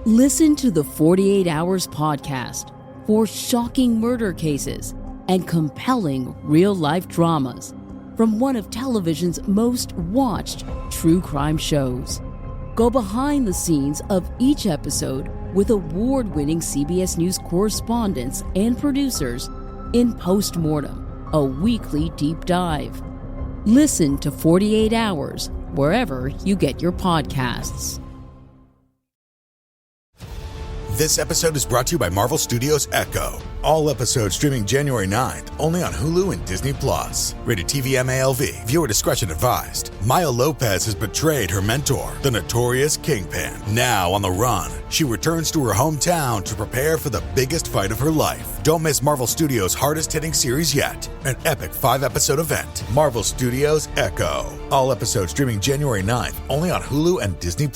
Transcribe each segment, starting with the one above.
Listen to the 48 Hours podcast for shocking murder cases and compelling real-life dramas from one of television's most watched true crime shows. Go behind the scenes of each episode with award-winning CBS News correspondents and producers in Postmortem, a weekly deep dive. Listen to 48 Hours wherever you get your podcasts. This episode is brought to you by Marvel Studios Echo. All episodes streaming January 9th, only on Hulu and Disney+. Rated TV MALV. Viewer discretion advised. Maya Lopez has betrayed her mentor, the notorious Kingpin. Now on the run, she returns to her hometown to prepare for the biggest fight of her life. Don't miss Marvel Studios' hardest-hitting series yet. An epic 5-episode event. Marvel Studios Echo. All episodes streaming January 9th, only on Hulu and Disney+.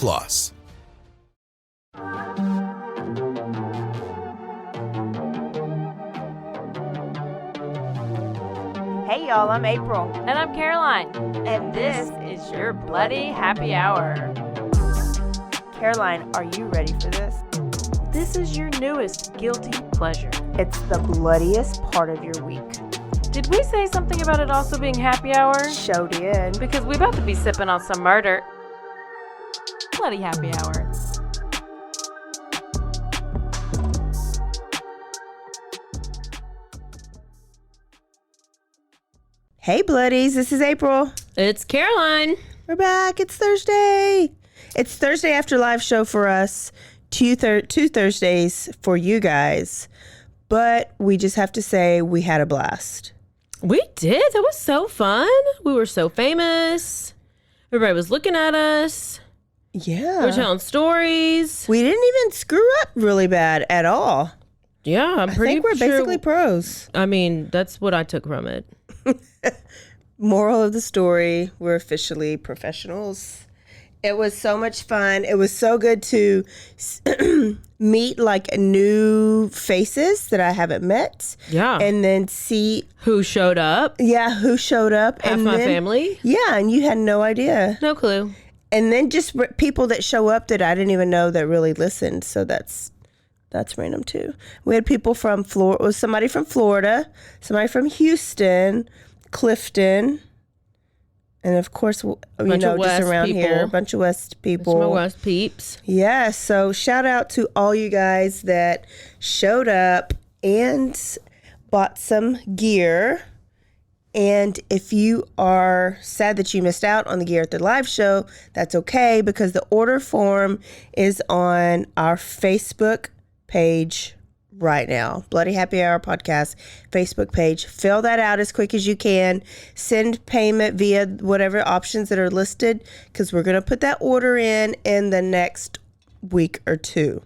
Hey y'all, I'm April. And I'm Caroline. And this is your Bloody Happy Hour. Caroline, are you ready for this? This is your newest guilty pleasure. It's the bloodiest part of your week. Did we say something about it also being happy hour? Show did. Because we about to be sipping on some murder. Bloody Happy Hour. Hey Bloodies, this is April. It's Caroline. We're back. It's Thursday. It's Thursday after live show for us. Two Thursdays for you guys. But we just have to say we had a blast. We did. That was so fun. We were so famous. Everybody was looking at us. Yeah. We were telling stories. We didn't even screw up really bad at all. Yeah, I think we're basically pros. I mean, that's what I took from it. Moral of the story, we're officially professionals. It was so much fun. It was so good to meet like new faces that I haven't met. Yeah. And then see who showed up. Yeah, who showed up. Half my family. Yeah, and you had no idea. No clue. And then just people that show up that I didn't even know that really listened. So that's random too. We had people from Florida. Was somebody from Florida, somebody from Houston, Clifton, and of course, just around here, a bunch of West people. Some West peeps. Yeah, so shout out to all you guys that showed up and bought some gear. And if you are sad that you missed out on the gear at the live show, that's okay, because the order form is on our Facebook page right now. Bloody Happy Hour Podcast Facebook page. Fill that out as quick as you can. Send payment via whatever options that are listed, because we're going to put that order in the next week or two.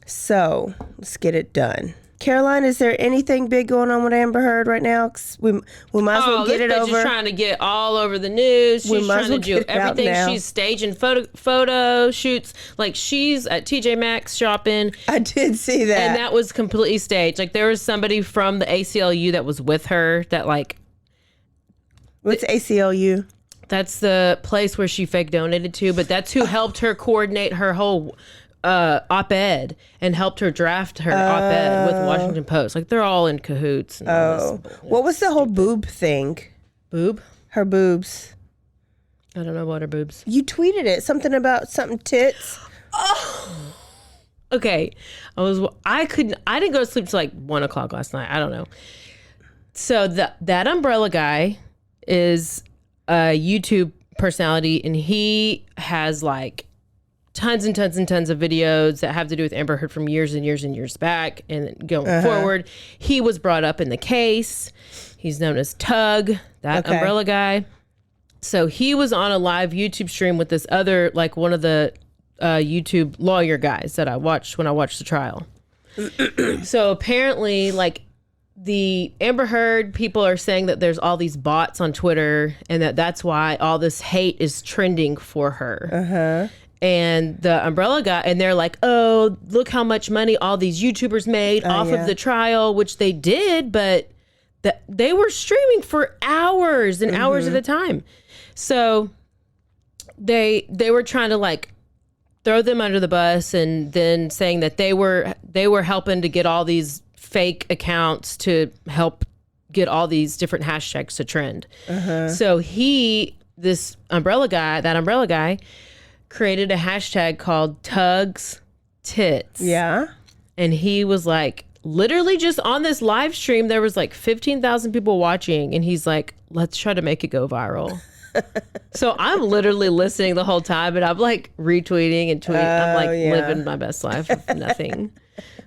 So let's get it done. Caroline, is there anything big going on with Amber Heard right now? 'Cause we might as well get it over. She's trying to get all over the news. She's trying to do everything. She's staging photo shoots. Like, she's at TJ Maxx shopping. I did see that. And that was completely staged. Like, there was somebody from the ACLU that was with her that, like... What's ACLU? That's the place where she fake donated to, but that's who helped her coordinate her whole... op-ed and helped her draft her op-ed with Washington Post. Like, they're all in cahoots. And all this. What was the whole boob thing? Boob? Her boobs. I don't know about her boobs. You tweeted it. Something about something tits. Oh. Okay. I didn't go to sleep till like 1 o'clock last night. I don't know. So that umbrella guy is a YouTube personality, and he has like tons and tons and tons of videos that have to do with Amber Heard from years and years and years back and going forward. He was brought up in the case. He's known as Tug, that umbrella guy. So he was on a live YouTube stream with this other, like one of the YouTube lawyer guys that I watched when I watched the trial. So apparently, like, the Amber Heard people are saying that there's all these bots on Twitter and that's why all this hate is trending for her. And the umbrella guy, and they're like, oh, look how much money all these YouTubers made off of the trial, which they did, but they were streaming for hours and hours at a time. So they were trying to like throw them under the bus, and then saying that they were helping to get all these fake accounts to help get all these different hashtags to trend. So that umbrella guy created a hashtag called Tugs Tits. Yeah. And he was like, literally just on this live stream, there was like 15,000 people watching, and he's like, let's try to make it go viral. So I'm literally listening the whole time, and I'm like retweeting and tweeting. I'm like living my best life with nothing.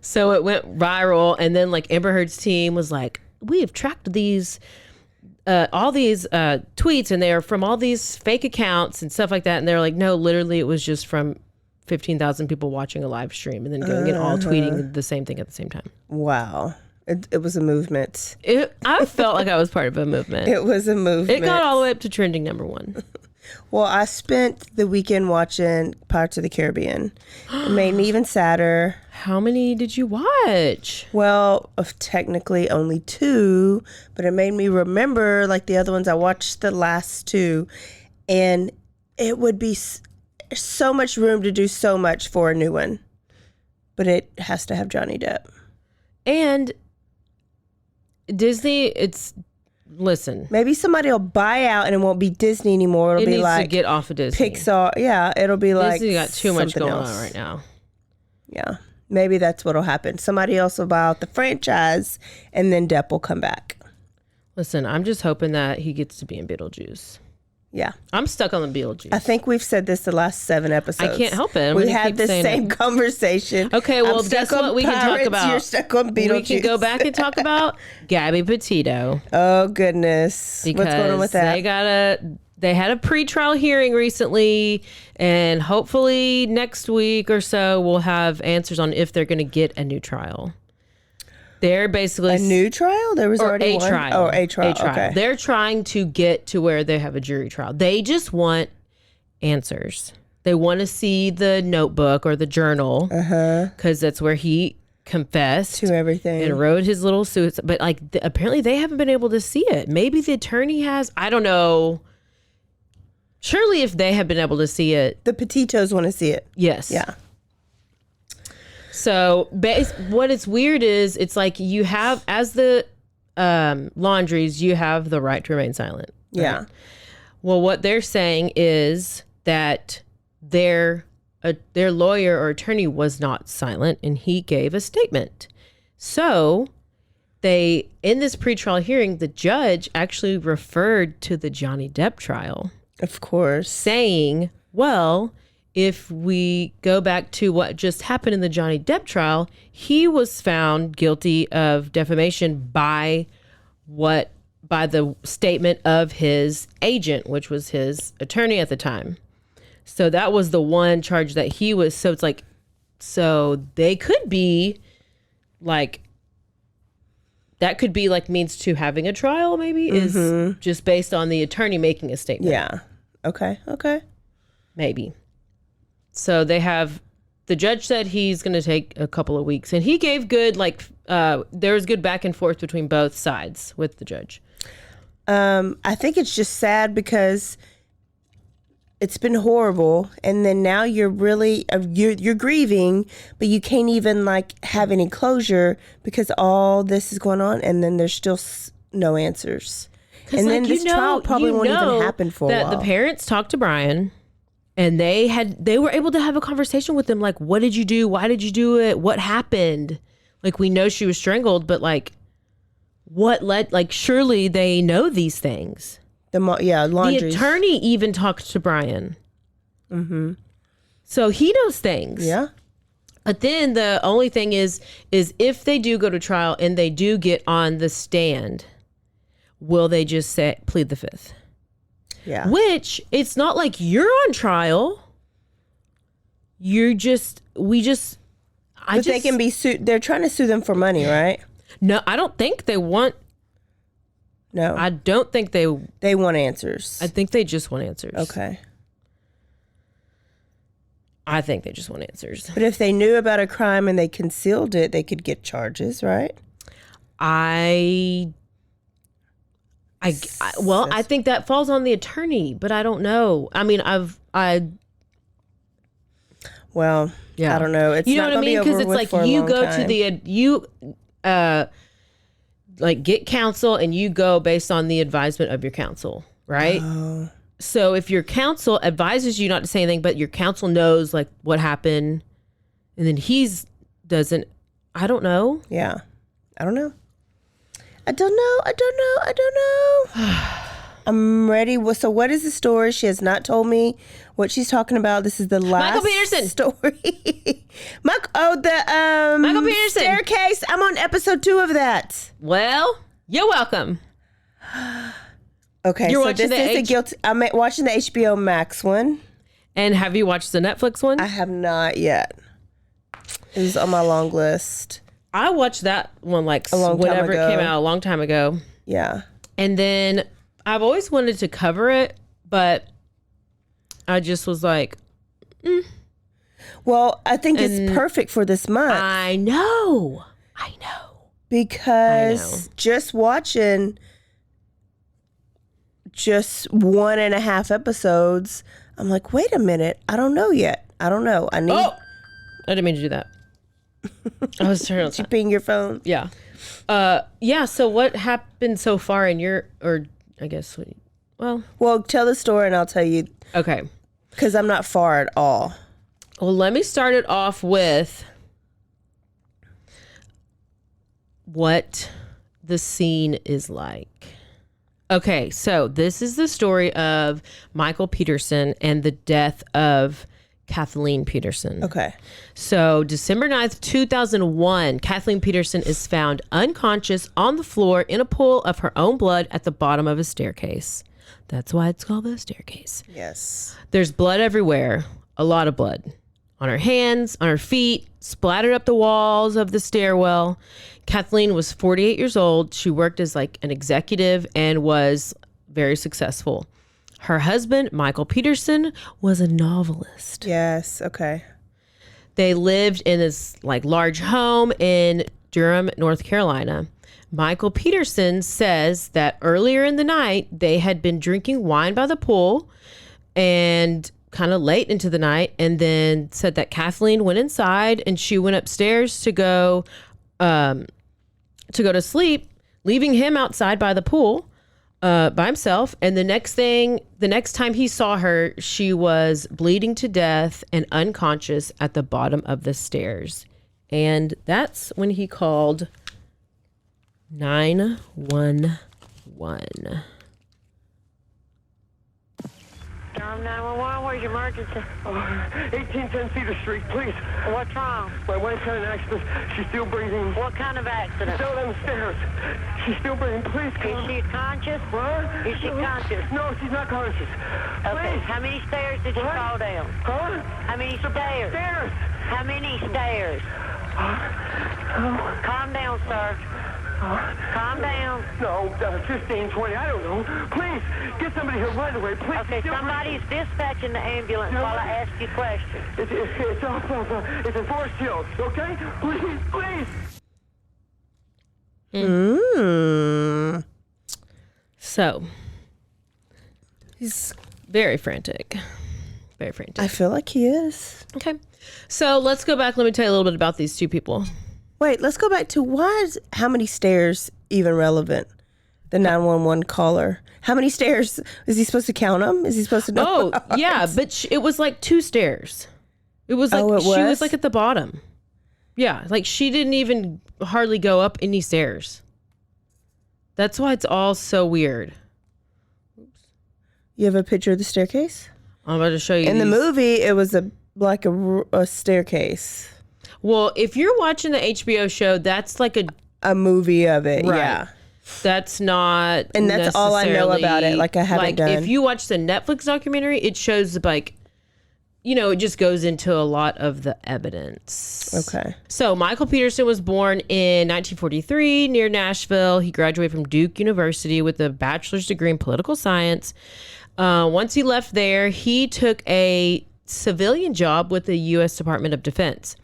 So it went viral, and then like Amber Heard's team was like, we have tracked these all these tweets, and they are from all these fake accounts and stuff like that. And they're like, no, literally it was just from 15,000 people watching a live stream and then going and all tweeting the same thing at the same time. Wow. It was a movement. I felt like I was part of a movement. It was a movement. It got all the way up to trending #1. Well, I spent the weekend watching Pirates of the Caribbean. It made me even sadder. How many did you watch? Well, technically only 2, but it made me remember like the other ones. I watched the last 2, and it would be so much room to do so much for a new one, but it has to have Johnny Depp. And Disney, listen. Maybe somebody will buy out and it won't be Disney anymore. It'll be needs like to get off of Disney. Pixar. Yeah, it'll be like Disney got too much going else on right now. Yeah, maybe that's what'll happen. Somebody else will buy out the franchise, and then Depp will come back. Listen, I'm just hoping that he gets to be in Beetlejuice. Yeah, I'm stuck on the Beetlejuice. I think we've said this the last 7 episodes. I can't help it. We had the same conversation. Okay, well, guess what we can talk about? You're stuck on Beetlejuice. We can go back and talk about Gabby Petito. Oh, goodness. Because what's going on with that? They had a pretrial hearing recently, and hopefully next week or so we'll have answers on if they're going to get a new trial. They're basically a new trial. There was already one. Trial. Oh, a trial. Okay. They're trying to get to where they have a jury trial. They just want answers. They want to see the notebook or the journal, because that's where he confessed to everything and wrote his little suits. But like, apparently they haven't been able to see it. Maybe the attorney has. I don't know. Surely, if they have been able to see it, the Petitos want to see it. Yes. Yeah. So what is weird is it's like you have, as the laundries, you have the right to remain silent. Right? Yeah. Well, what they're saying is that their lawyer or attorney was not silent, and he gave a statement. So in this pretrial hearing, the judge actually referred to the Johnny Depp trial. Of course. Saying, well, if we go back to what just happened in the Johnny Depp trial, he was found guilty of defamation by the statement of his agent, which was his attorney at the time. So that was the one charge that he was. So it's like, so they could be like, that could be like means to having a trial, maybe, is just based on the attorney making a statement. Yeah. Okay. Maybe. So the judge said he's going to take a couple of weeks, and he gave good, there was good back and forth between both sides with the judge. I think it's just sad because it's been horrible, and then now you're really you're grieving, but you can't even have any closure because all this is going on, and then there's still no answers. And then this trial probably won't even happen for a while. The parents talked to Brian, and they were able to have a conversation with him, like, what did you do? Why did you do it? What happened? Like, we know she was strangled, but what led? Surely they know these things. Laundries. The attorney even talked to Brian. Mm-hmm. So he knows things. Yeah. But then the only thing is if they do go to trial and they do get on the stand, will they just plead the fifth? Yeah. Which, it's not like you're on trial. They can be sued. They're trying to sue them for money, right? No, I don't think they want. No. I don't think they want answers. I think they just want answers. Okay. I think they just want answers. But if they knew about a crime and they concealed it, they could get charges, right? I think that falls on the attorney, but I don't know. I mean, Well, Yeah. I don't know. It's you know not what I gonna be mean? Because over it's with like for a you long go time. to like get counsel and you go based on the advisement of your counsel, right? Oh. So if your counsel advises you not to say anything, but your counsel knows like what happened, and then doesn't, I don't know. Yeah. I don't know. I don't know. I'm ready. So what is the story? She has not told me what she's talking about. This is the last Michael Peterson story. Michael Peterson staircase. I'm on episode 2 of that. Well, you're welcome. Okay, You're so watching this is a guilty. I'm watching the HBO Max one. And have you watched the Netflix one? I have not yet. It was on my long list. I watched that one like A long time whenever ago. it came out a long time ago. Yeah. And then I've always wanted to cover it, but I just was like, Well, I think it's perfect for this month I know. because just watching just 1.5 episodes, I'm like, wait a minute, I don't know yet. I don't know. I need. Oh, I didn't mean to do that. I was turning on. Did you ping your phone? Yeah. Yeah. So what happened so far in your, or I guess, Well, tell the story and I'll tell you okay. because I'm not far at all. Well, let me start it off with what the scene is like. Okay, so this is the story of Michael Peterson and the death of Kathleen Peterson. Okay. So December 9th, 2001, Kathleen Peterson is found unconscious on the floor in a pool of her own blood at the bottom of a staircase. That's why it's called the staircase. Yes. There's blood everywhere, a lot of blood. On her hands, on her feet, splattered up the walls of the stairwell. Kathleen was 48 years old. She worked as like an executive and was very successful. Her husband, Michael Peterson, was a novelist. Yes. Okay. They lived in this like large home in Durham, North Carolina. Michael Peterson says that earlier in the night, they had been drinking wine by the pool and kind of late into the night, and then said that Kathleen went inside and she went upstairs to go to sleep, leaving him outside by the pool by himself. And the next time he saw her, she was bleeding to death and unconscious at the bottom of the stairs. And that's when he called 911. Durham 911, where's your emergency? 1810 Cedar Street, please. What's wrong? My wife's had an accident. She's still breathing. What kind of accident? Down on the stairs. She's still breathing. Please Is come. she conscious? What? Is she conscious? No, she's not conscious. Okay, Please. how many stairs did you What? fall down? Huh? How many stairs? Stairs. How many stairs? Calm down, sir. Calm down. No, 15, 20, I don't know. Please, get somebody here right away. Please. Okay, Still somebody's dispatching the ambulance No. while I ask you questions. It's off of, it's in Forest Hills, okay? Please, please. So he's very frantic. Very frantic. I feel like he is. Okay. So let's go back. Let me tell you a little bit about these two people. Wait, let's go back to how many stairs even relevant? The 911 caller. How many stairs? Is he supposed to count them? Is he supposed to know? Oh, yeah. But it was like 2 stairs. It was like, it she was was? like at the bottom. Yeah. Like she didn't even hardly go up any stairs. That's why it's all so weird. You have a picture of the staircase? I'm about to show you. In the these. movie, it was a staircase. Well, if you're watching the HBO show, that's like A movie of it, Right. yeah. That's not, And that's all I know about it. Like, I haven't done. If you watch the Netflix documentary, it shows like, it just goes into a lot of the evidence. Okay. So Michael Peterson was born in 1943 near Nashville. He graduated from Duke University with a bachelor's degree in political science. Once he left there, he took a civilian job with the U.S. Department of Defense.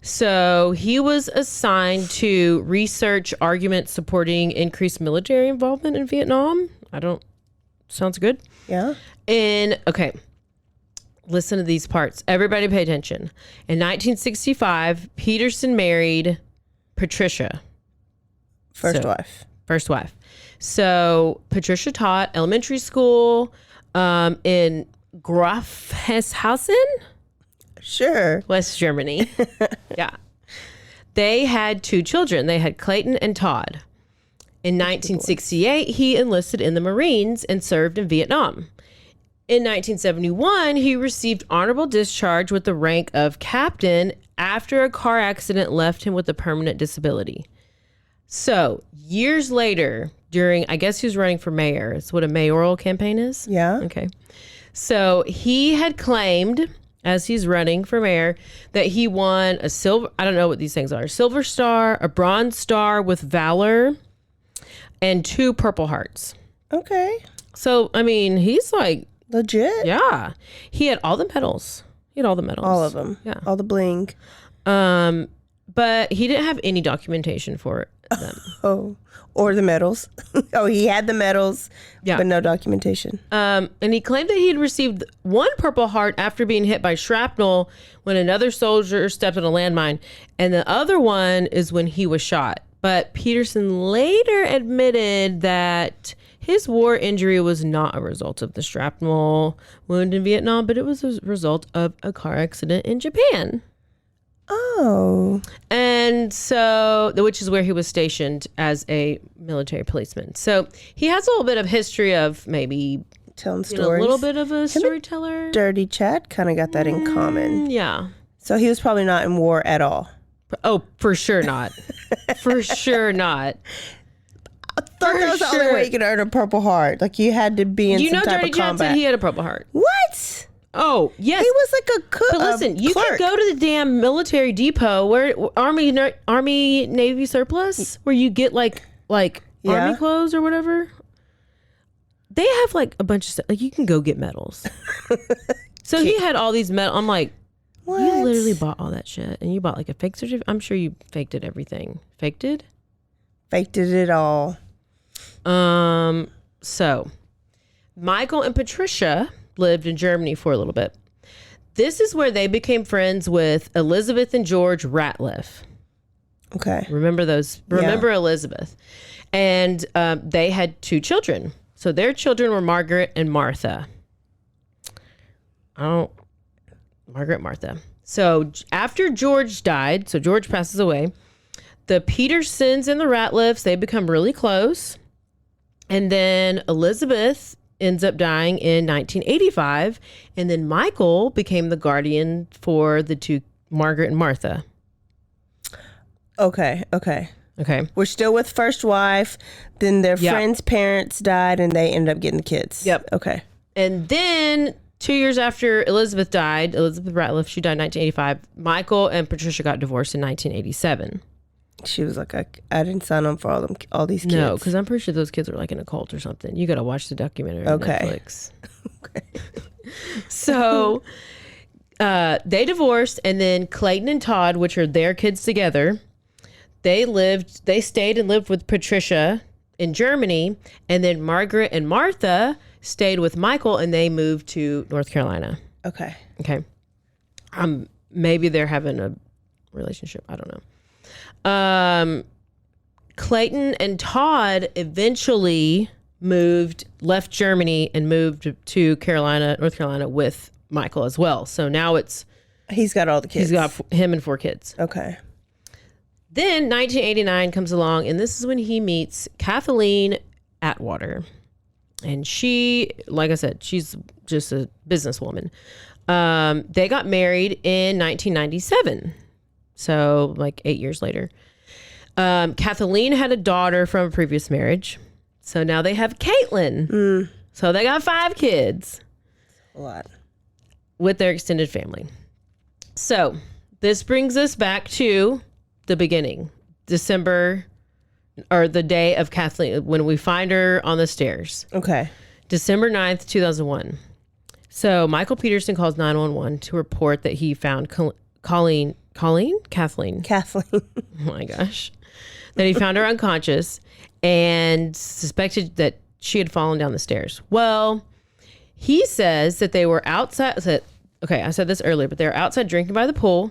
So he was assigned to research arguments supporting increased military involvement in Vietnam. Sounds good. Yeah. listen to these parts. Everybody pay attention. In 1965, Peterson married Patricia. First wife. First wife. So Patricia taught elementary school in Grafhausen, Sure. West Germany. Yeah. They had 2 children. They had Clayton and Todd. In 1968, he enlisted in the Marines and served in Vietnam. In 1971, he received honorable discharge with the rank of captain after a car accident left him with a permanent disability. So, years later, I guess he was running for mayor. It's what a mayoral campaign is? Yeah. Okay. So, he had claimed, as he's running for mayor, that he won a silver, I don't know what these things are, silver star, a bronze star with valor, and 2 Purple Hearts. Okay. So, I mean, he's like, legit. yeah. He had all the medals. All of them. Yeah. All the bling. But he didn't have any documentation for them. Oh, or the medals. Oh, he had the medals, Yeah. but no documentation. And he claimed that he had received 1 Purple Heart after being hit by shrapnel when another soldier stepped on a landmine. And the other one is when he was shot. But Peterson later admitted that his war injury was not a result of the shrapnel wound in Vietnam, but it was a result of a car accident in Japan. Oh. And so, which is where he was stationed as a military policeman. So he has a little bit of history of maybe Telling a stories. little bit of a storyteller. Dirty Chad kind of got that in common. Yeah. So he was probably not in war at all. Oh, for sure not. For sure not. I thought that was the only way you could earn a Purple Heart. Like you had to be in some type Dirty of Chad combat. said he had a Purple Heart. What? Oh, yes. He was like a cook. But listen, you can go to the damn military depot where Army Navy surplus where you get like Army clothes or whatever. They have like a bunch of stuff. Like you can go get medals. So he had all these medals. I'm like, What? you literally bought all that shit and you bought like a fake certificate. I'm sure you faked it everything. Faked it? Faked it all. So Michael and Patricia lived in Germany for a little bit. This is where they became friends with Elizabeth and George Ratliff. Okay. Remember those? Remember Elizabeth. And they had 2 children. So their children were Margaret and Martha. Martha. So after George died, so George passes away, the Petersons and the Ratliffs, they become really close. And then Elizabeth ends up dying in 1985. And then Michael became the guardian for the 2, Margaret and Martha. Okay. We're still with first wife. Then their friend's parents died and they ended up getting the kids. Yep. Okay. And then 2 years after Elizabeth died, Elizabeth Ratliff, she died in 1985. Michael and Patricia got divorced in 1987. She was like, I didn't sign on for all these kids. No, because I'm pretty sure those kids were like in a cult or something. You got to watch the documentary on Netflix. Okay. So they divorced, and then Clayton and Todd, which are their kids together, they stayed and lived with Patricia in Germany, and then Margaret and Martha stayed with Michael, and they moved to North Carolina. Okay. Maybe they're having a relationship. I don't know. Clayton and Todd eventually left Germany and moved to North Carolina with Michael as well. So now he's got all the kids. He's got him and 4 kids. Okay. Then 1989 comes along, and this is when he meets Kathleen Atwater. And she, like I said, she's just a businesswoman. They got married in 1997. So like 8 years later. Kathleen had a daughter from a previous marriage. So now they have Caitlin. So they got 5 kids. A lot. With their extended family. So this brings us back to the beginning. December, or the day of Kathleen, when we find her on the stairs. Okay. December 9th, 2001. So Michael Peterson calls 911 to report that he found Kathleen. Oh my gosh. That he found her unconscious and suspected that she had fallen down the stairs. Well, he says that they were outside, that okay, I said this earlier, but they were outside drinking by the pool,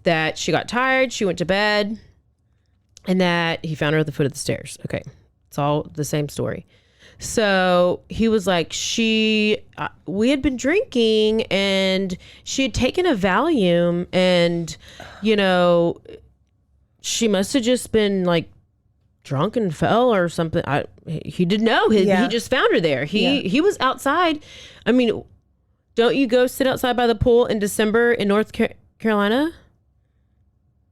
that she got tired, she went to bed, and that he found her at the foot of the stairs. Okay, it's all the same story. So he was like, we had been drinking and she had taken a Valium and, she must have just been like drunk and fell or something. He didn't know. He just found her there. He was outside. I mean, don't you go sit outside by the pool in December in North Carolina?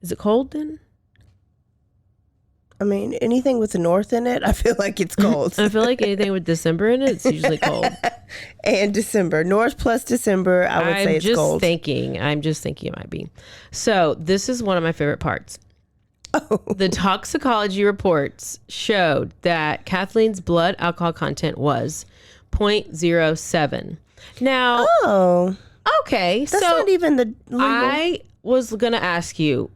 Is it cold then? I mean, anything with the north in it, I feel like it's cold. I feel like anything with December in it, it's usually cold. And December. North plus December, I would say it's cold. I'm just thinking it might be. So this is one of my favorite parts. Oh. The toxicology reports showed that Kathleen's blood alcohol content was 0.07. Now, okay. That's not even the legal. I was going to ask you,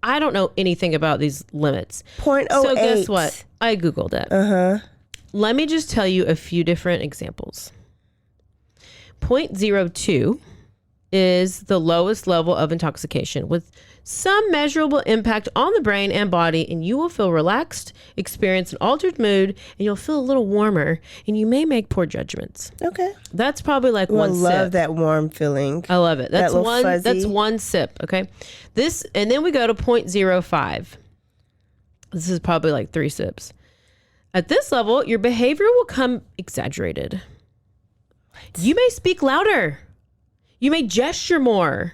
I don't know anything about these limits. 0.08. So guess what? I Googled it. Let me just tell you a few different examples. 0.02 is the lowest level of intoxication with some measurable impact on the brain and body, and you will feel relaxed, experience an altered mood, and you'll feel a little warmer, and you may make poor judgments. Okay. That's probably like one sip. I love that warm feeling. I love it. That's one fuzzy. That's one sip, okay? And then we go to 0.05. This is probably like 3 sips. At this level, your behavior will become exaggerated. What? You may speak louder. You may gesture more.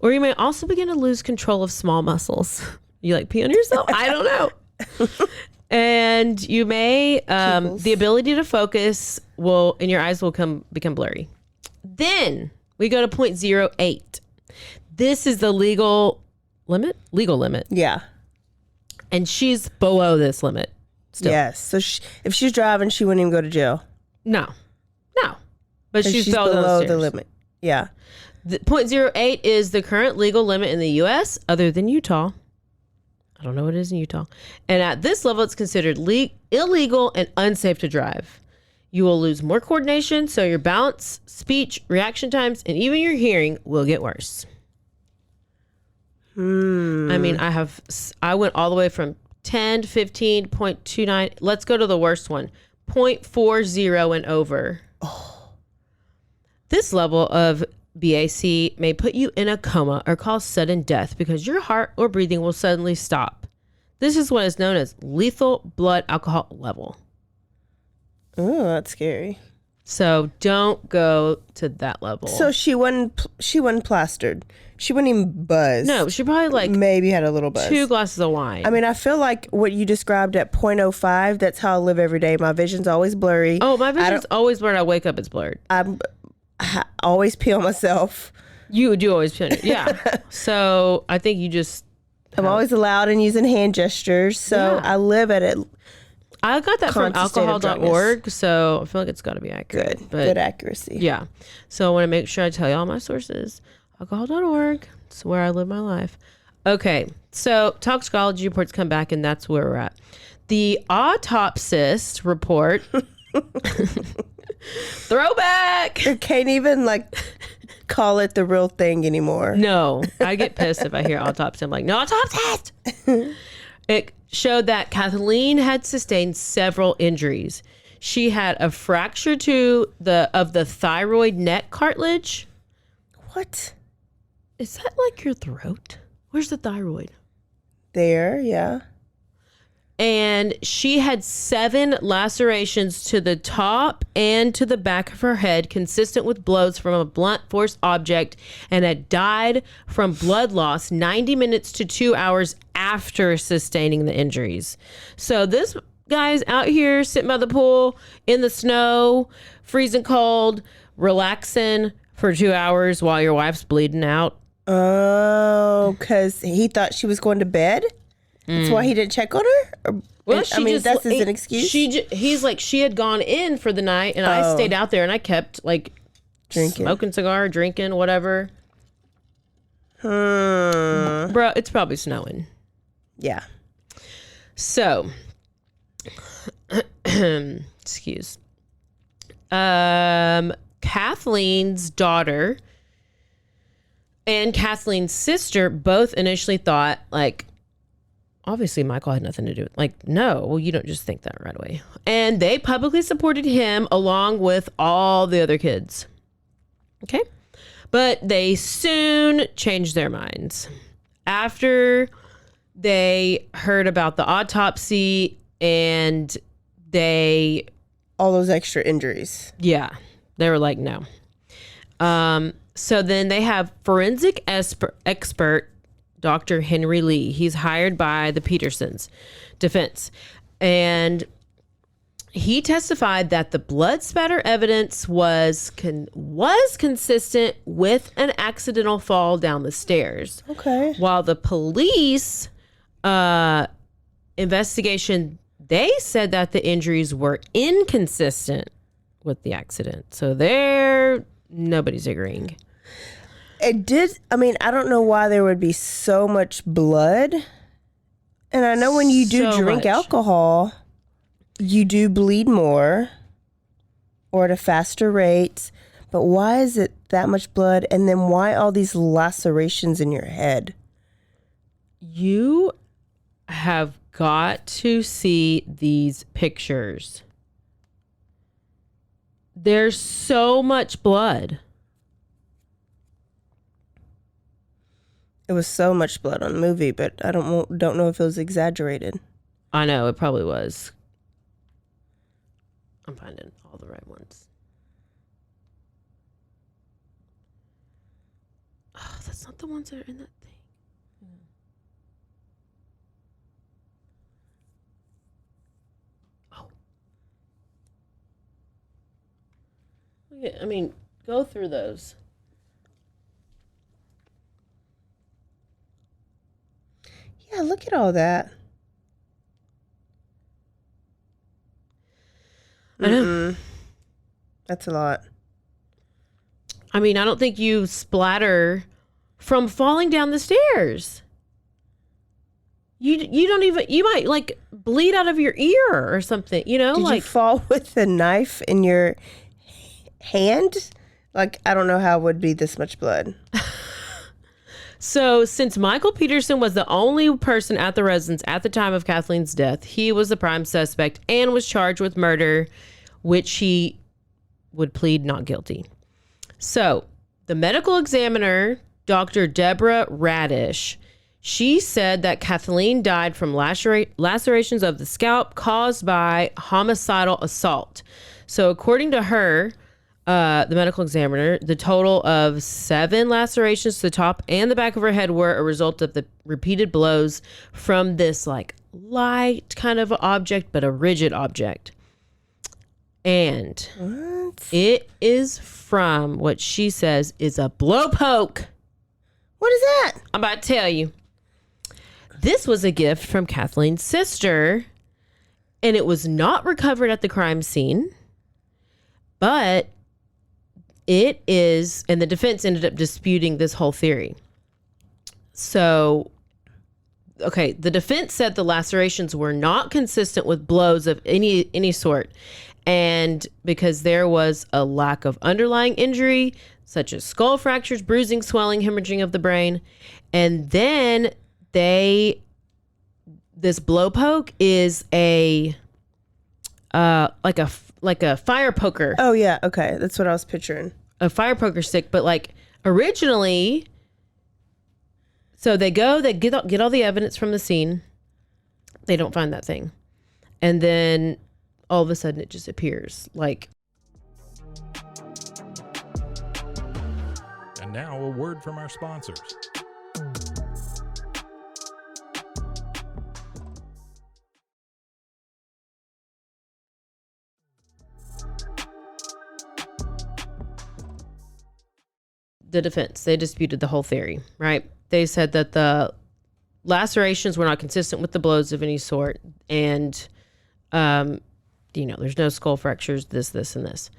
Or you may also begin to lose control of small muscles. You like pee on yourself? I don't know. And you may, the ability to focus and your eyes will become blurry. Then we go to 0.08. This is the legal limit. Yeah. And she's below this limit still. Yes. So if she's driving, she wouldn't even go to jail. No. But she's below the limit. Yeah. The 0.08 is the current legal limit in the U.S. other than Utah. I don't know what it is in Utah. And at this level, it's considered illegal and unsafe to drive. You will lose more coordination, so your balance, speech, reaction times, and even your hearing will get worse. I mean, I went all the way from 10 to 15, 0.29. Let's go to the worst one. 0.40 and over. This level of BAC may put you in a coma or cause sudden death because your heart or breathing will suddenly stop. This is what is known as lethal blood alcohol level. Oh, that's scary. So don't go to that level. So she wasn't plastered. She wasn't even buzzed. No, she probably maybe had a little buzz. 2 glasses of wine. I mean, I feel like what you described at 0.05, that's how I live every day. My vision's always blurry. Oh, my vision's always blurred. I wake up, it's blurred. I always pee on myself. You do always pee on it. Yeah. So I think you just... I'm always loud and using hand gestures. So I live at it. I got that from alcohol.org, so I feel like it's got to be accurate. Good accuracy. Yeah. So I want to make sure I tell you all my sources. Alcohol.org. It's where I live my life. Okay. So toxicology reports come back, and that's where we're at. The autopsist report... Throwback. You can't even call it the real thing anymore. No, I get pissed if I hear autopsy. I'm like, no autopsist. It showed that Kathleen had sustained several injuries. She had a fracture of the thyroid neck cartilage. What? Is that like your throat? Where's the thyroid? There, yeah. And she had 7 lacerations to the top and to the back of her head, consistent with blows from a blunt force object, and had died from blood loss 90 minutes to 2 hours after sustaining the injuries. So this guy's out here sitting by the pool in the snow, freezing cold, relaxing for 2 hours while your wife's bleeding out. Oh, because he thought she was going to bed? That's why he didn't check on her? Well, that's his an excuse? He's like, she had gone in for the night, and I stayed out there, and I kept, drinking, smoking cigar, drinking, whatever. Bro, it's probably snowing. Yeah. So, excuse. Kathleen's daughter and Kathleen's sister both initially thought, like, obviously Michael had nothing to do with, like, no, well, you don't just think that right away. And they publicly supported him along with all the other kids. Okay. But they soon changed their minds. After they heard about the autopsy and all those extra injuries. Yeah, they were like, no. So then they have forensic expert Dr. Henry Lee. He's hired by the Petersons defense. And he testified that the blood spatter evidence was consistent with an accidental fall down the stairs. Okay. While the police investigation, they said that the injuries were inconsistent with the accident. So nobody's agreeing. I don't know why there would be so much blood. And I know when you do drink alcohol, you do bleed more or at a faster rate. But why is it that much blood? And then why all these lacerations in your head? You have got to see these pictures. There's so much blood. It was so much blood on the movie, but I don't know if it was exaggerated. I know, it probably was. I'm finding all the right ones. Oh, that's not the ones that are in that thing. Oh. Go through those. Yeah, look at all that. I know. That's a lot. I don't think you splatter from falling down the stairs. You don't even, you might like bleed out of your ear or something, you know? Did you fall with a knife in your hand? Like, I don't know how it would be this much blood. So since Michael Peterson was the only person at the residence at the time of Kathleen's death, he was the prime suspect and was charged with murder, which he would plead not guilty. So the medical examiner, Dr. Deborah Radish, she said that Kathleen died from lacerations of the scalp caused by homicidal assault. So according to her, the medical examiner, the total of 7 lacerations to the top and the back of her head were a result of the repeated blows from this like light kind of object, but a rigid object. And it is from what she says is a blowpoke. What is that? I'm about to tell you. This was a gift from Kathleen's sister, and it was not recovered at the crime scene, but it is, and the defense ended up disputing this whole theory. So, okay, the defense said the lacerations were not consistent with blows of any sort, and because there was a lack of underlying injury, such as skull fractures, bruising, swelling, hemorrhaging of the brain, and then this blowpoke is a like a fire poker. Oh yeah, okay, that's what I was picturing. A fire poker stick, but like originally, so they get all the evidence from the scene. They don't find that thing, and then all of a sudden it just appears. Like, and now a word from our sponsors. The defense, they disputed the whole theory, right? They said that the lacerations were not consistent with the blows of any sort, and there's no skull fractures, this and this.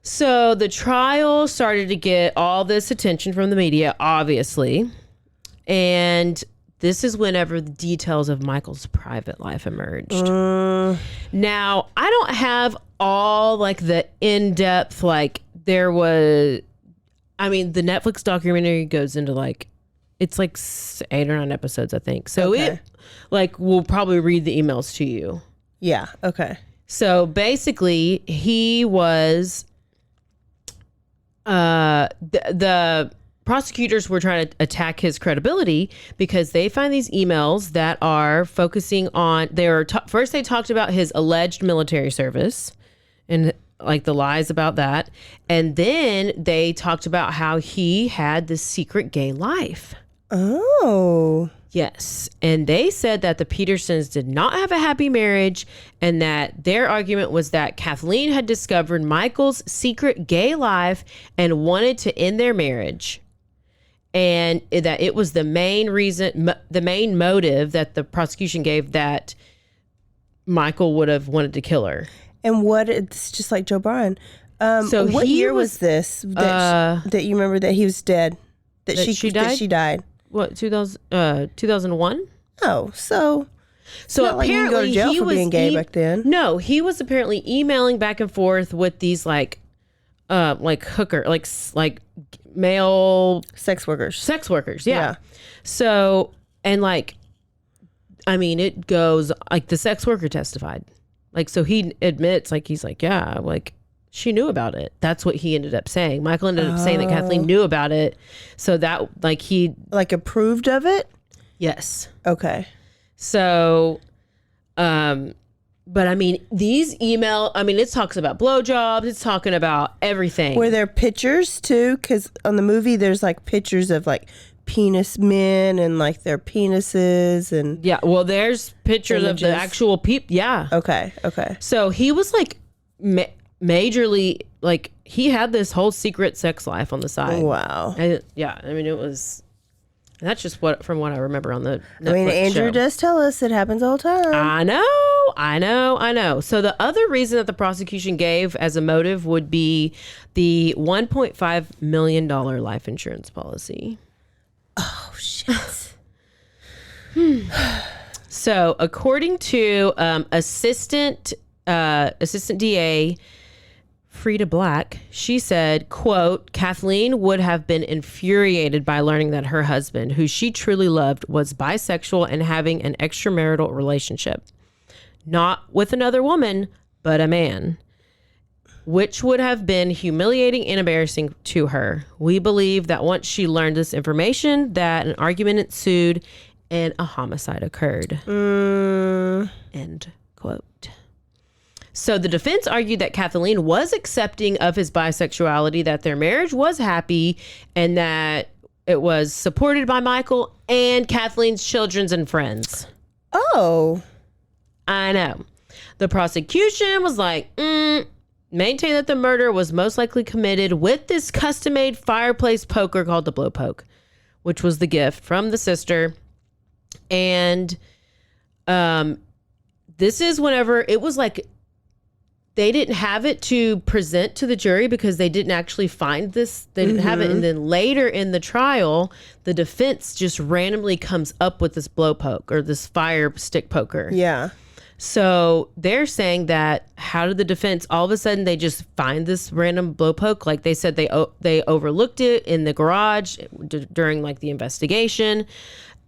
So the trial started to get all this attention from the media, obviously, and this is whenever the details of Michael's private life emerged. Now, I don't have all like the in-depth, like there was I mean, the Netflix documentary goes into like, it's like 8 or 9 episodes, I think. So it, like, we'll probably read the emails to you. Yeah. Okay. So basically, he was, the prosecutors were trying to attack his credibility because they find these emails that are focusing on, first they talked about his alleged military service and like the lies about that. And then they talked about how he had this secret gay life. Oh. Yes. And they said that the Petersons did not have a happy marriage and that their argument was that Kathleen had discovered Michael's secret gay life and wanted to end their marriage. And that it was the main reason, the main motive that the prosecution gave that Michael would have wanted to kill her. And it's just like Joe Bryan. So what year was this that you remember that he was dead? That she died? That she died. What, 2001? Oh, so apparently like you can go to jail for being gay back then. No, he was apparently emailing back and forth with these like hooker, like male sex workers. Yeah. So, and like, I mean, it goes like the sex worker testified. Like, so he admits, like, he's like, yeah, like she knew about it. That's what he ended up saying. Michael ended up saying that Kathleen knew about it. So that like he like approved of it. Yes. Okay. So, but I mean, it talks about blowjobs. It's talking about everything. Were there pictures too? Because on the movie, there's like pictures of like penis men and like their penises and yeah. Well, there's pictures of the actual people. Yeah. Okay. So he was like majorly like he had this whole secret sex life on the side. Wow. And, yeah. I mean, it was. That's just from what I remember on the Netflix Andrew show. does tell us it happens all the time. I know. So the other reason that the prosecution gave as a motive would be the $1.5 million life insurance policy. Oh, shit. So according to assistant DA Frida Black, she said, quote, Kathleen would have been infuriated by learning that her husband, who she truly loved, was bisexual and having an extramarital relationship. Not with another woman, but a man, which would have been humiliating and embarrassing to her. We believe that once she learned this information, that an argument ensued and a homicide occurred. End quote. So the defense argued that Kathleen was accepting of his bisexuality, that their marriage was happy, and that it was supported by Michael and Kathleen's children and friends. Oh. I know. The prosecution was like, maintain that the murder was most likely committed with this custom-made fireplace poker called the blow poke, which was the gift from the sister. And this is whenever it was like, they didn't have it to present to the jury because they didn't actually find this. They didn't have it. And then later in the trial, the defense just randomly comes up with this blow poke or this fire stick poker. Yeah. So they're saying that how did the defense all of a sudden they just find this random blow poke? Like they said they overlooked it in the garage during like the investigation,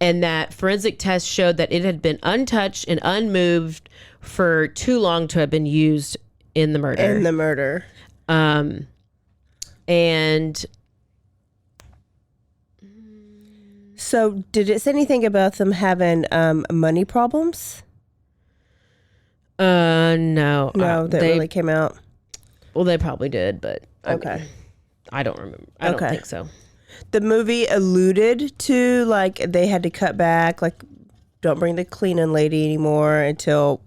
and that forensic tests showed that it had been untouched and unmoved for too long to have been used in the murder. And so did it say anything about them having money problems? No. That really came out. Well, they probably did, but I mean, I don't remember. I don't think so. The movie alluded to like they had to cut back, like don't bring the cleaning lady anymore until,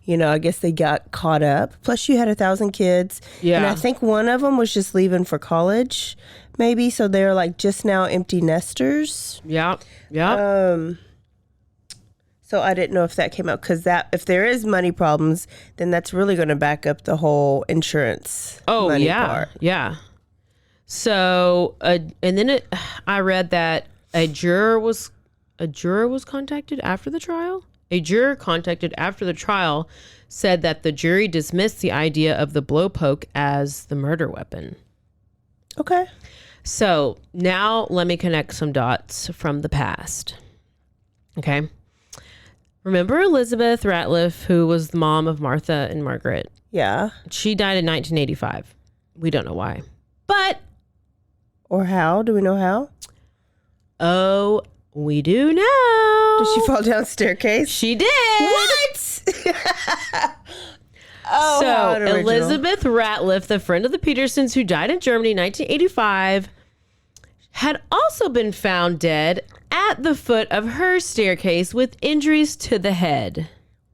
I guess they got caught up. Plus you had 1,000 kids. Yeah. And I think one of them was just leaving for college, maybe. So they're like just now empty nesters. Yeah. So I didn't know if that came out because if there is money problems, then that's really going to back up the whole insurance. Money part. Yeah. So and then I read that a juror was contacted after the trial. A juror contacted after the trial said that the jury dismissed the idea of the blow poke as the murder weapon. Okay. So now let me connect some dots from the past. Okay. Remember Elizabeth Ratliff, who was the mom of Martha and Margaret? Yeah. She died in 1985. We don't know why. But. Or how? Do we know how? Oh, we do know. Did she fall down a staircase? She did. What? Oh, how so original. Elizabeth Ratliff, the friend of the Petersons who died in Germany in 1985, had also been found dead at the foot of her staircase with injuries to the head.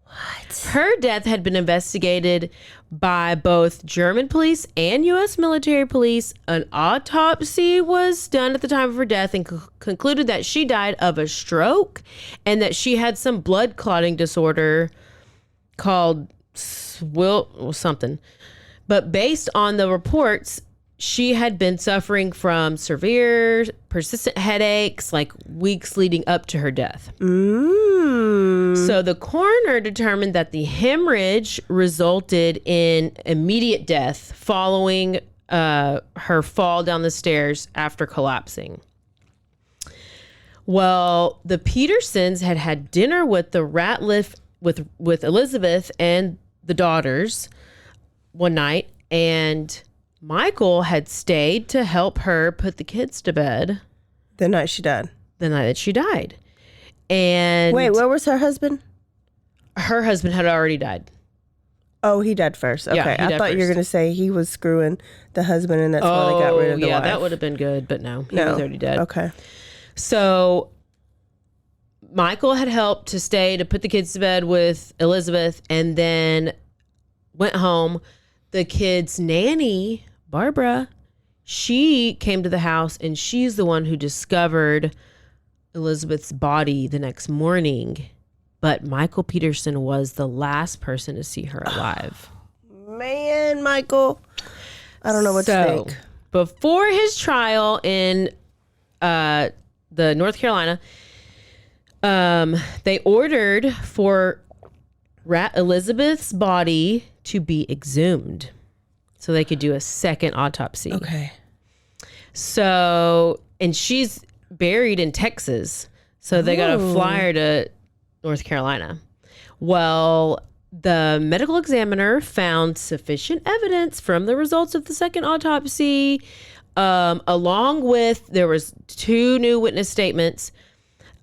What? Her death had been investigated by both German police and U.S. military police. An autopsy was done at the time of her death and concluded that she died of a stroke and that she had some blood clotting disorder called something. But based on the reports, she had been suffering from severe, persistent headaches like weeks leading up to her death. So the coroner determined that the hemorrhage resulted in immediate death following her fall down the stairs after collapsing. Well, the Petersons had had dinner with the Ratliff, with Elizabeth and the daughters one night, and Michael had stayed to help her put the kids to bed. The night she died. The night that she died. And wait, where was her husband? Her husband had already died. Oh, he died first. Okay. Yeah, he I died thought you were first. going to say he was screwing the husband and that's why they got rid of the yeah, wife. that would have been good, but no, he was already dead. Okay. So Michael had helped to stay to put the kids to bed with Elizabeth and then went home. The kids' nanny, Barbara, she came to the house and she's the one who discovered Elizabeth's body the next morning. But Michael Peterson was the last person to see her alive. Man, Michael. I don't know what to think. Before his trial in the North Carolina, they ordered for Elizabeth's body to be exhumed so they could do a second autopsy. Okay. So, and she's buried in Texas. So they got to fly her to North Carolina. Well, the medical examiner found sufficient evidence from the results of the second autopsy, along with, there was 2 new witness statements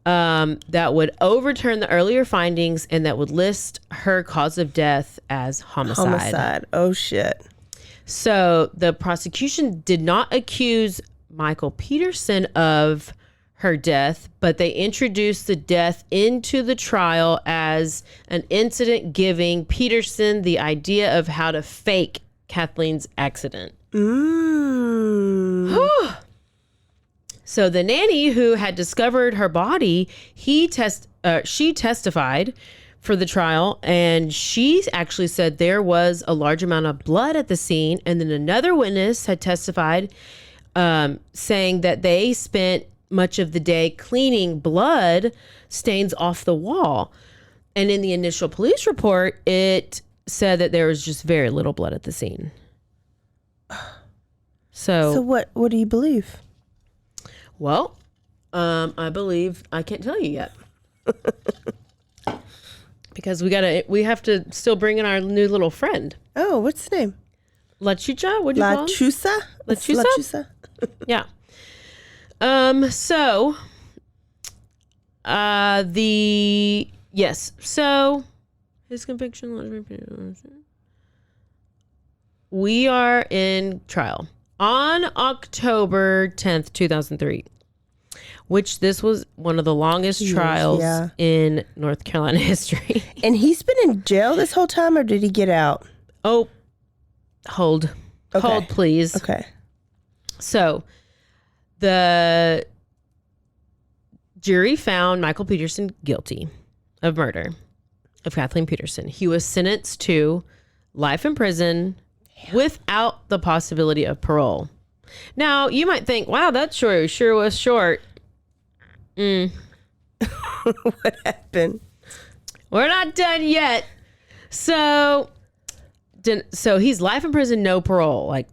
that would overturn the earlier findings and that would list her cause of death as homicide. Homicide. Oh, shit. So the prosecution did not accuse Michael Peterson of her death, but they introduced the death into the trial as an incident giving Peterson the idea of how to fake Kathleen's accident. So the nanny who had discovered her body, she testified for the trial, and she actually said there was a large amount of blood at the scene. And then another witness had testified, saying that they spent much of the day cleaning blood stains off the wall. And in the initial police report, it said that there was just very little blood at the scene. So what do you believe? Well, I believe, I can't tell you yet. Because we have to still bring in our new little friend. Oh, what's his name? La Chucha? What do you call him? Chusa? La It's Chusa? Chusa? Yeah. So his conviction, we are in trial on October 10th, 2003, which this was one of the longest trials in North Carolina history. And he's been in jail this whole time, or did he get out? Oh, hold, please. Okay. So the jury found Michael Peterson guilty of murder of Kathleen Peterson. He was sentenced to life in prison without the possibility of parole. Now, you might think, wow, that sure was short. What happened? We're not done yet. So he's life in prison, no parole. Like,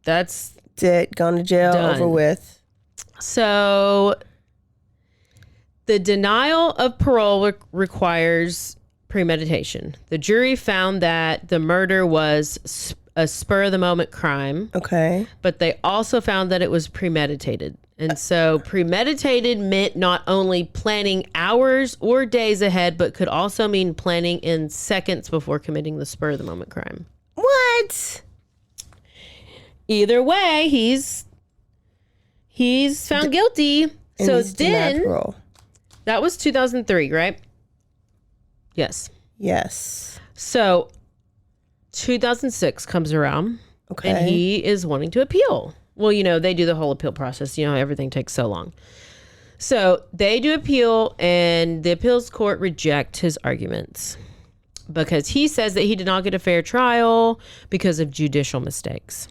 that's That's it. Gone to jail. Done. Over with. So the denial of parole requires premeditation. The jury found that the murder was a spur-of-the-moment crime. Okay. But they also found that it was premeditated. And so premeditated meant not only planning hours or days ahead, but could also mean planning in seconds before committing the spur-of-the-moment crime. What? Either way, he's found guilty. And So he's denied then, parole. that was 2003, right? Yes. Yes. So 2006 comes around. Okay. And he is wanting to appeal. Well, they do the whole appeal process. Everything takes so long. So they do appeal, and the appeals court reject his arguments because he says that he did not get a fair trial because of judicial mistakes.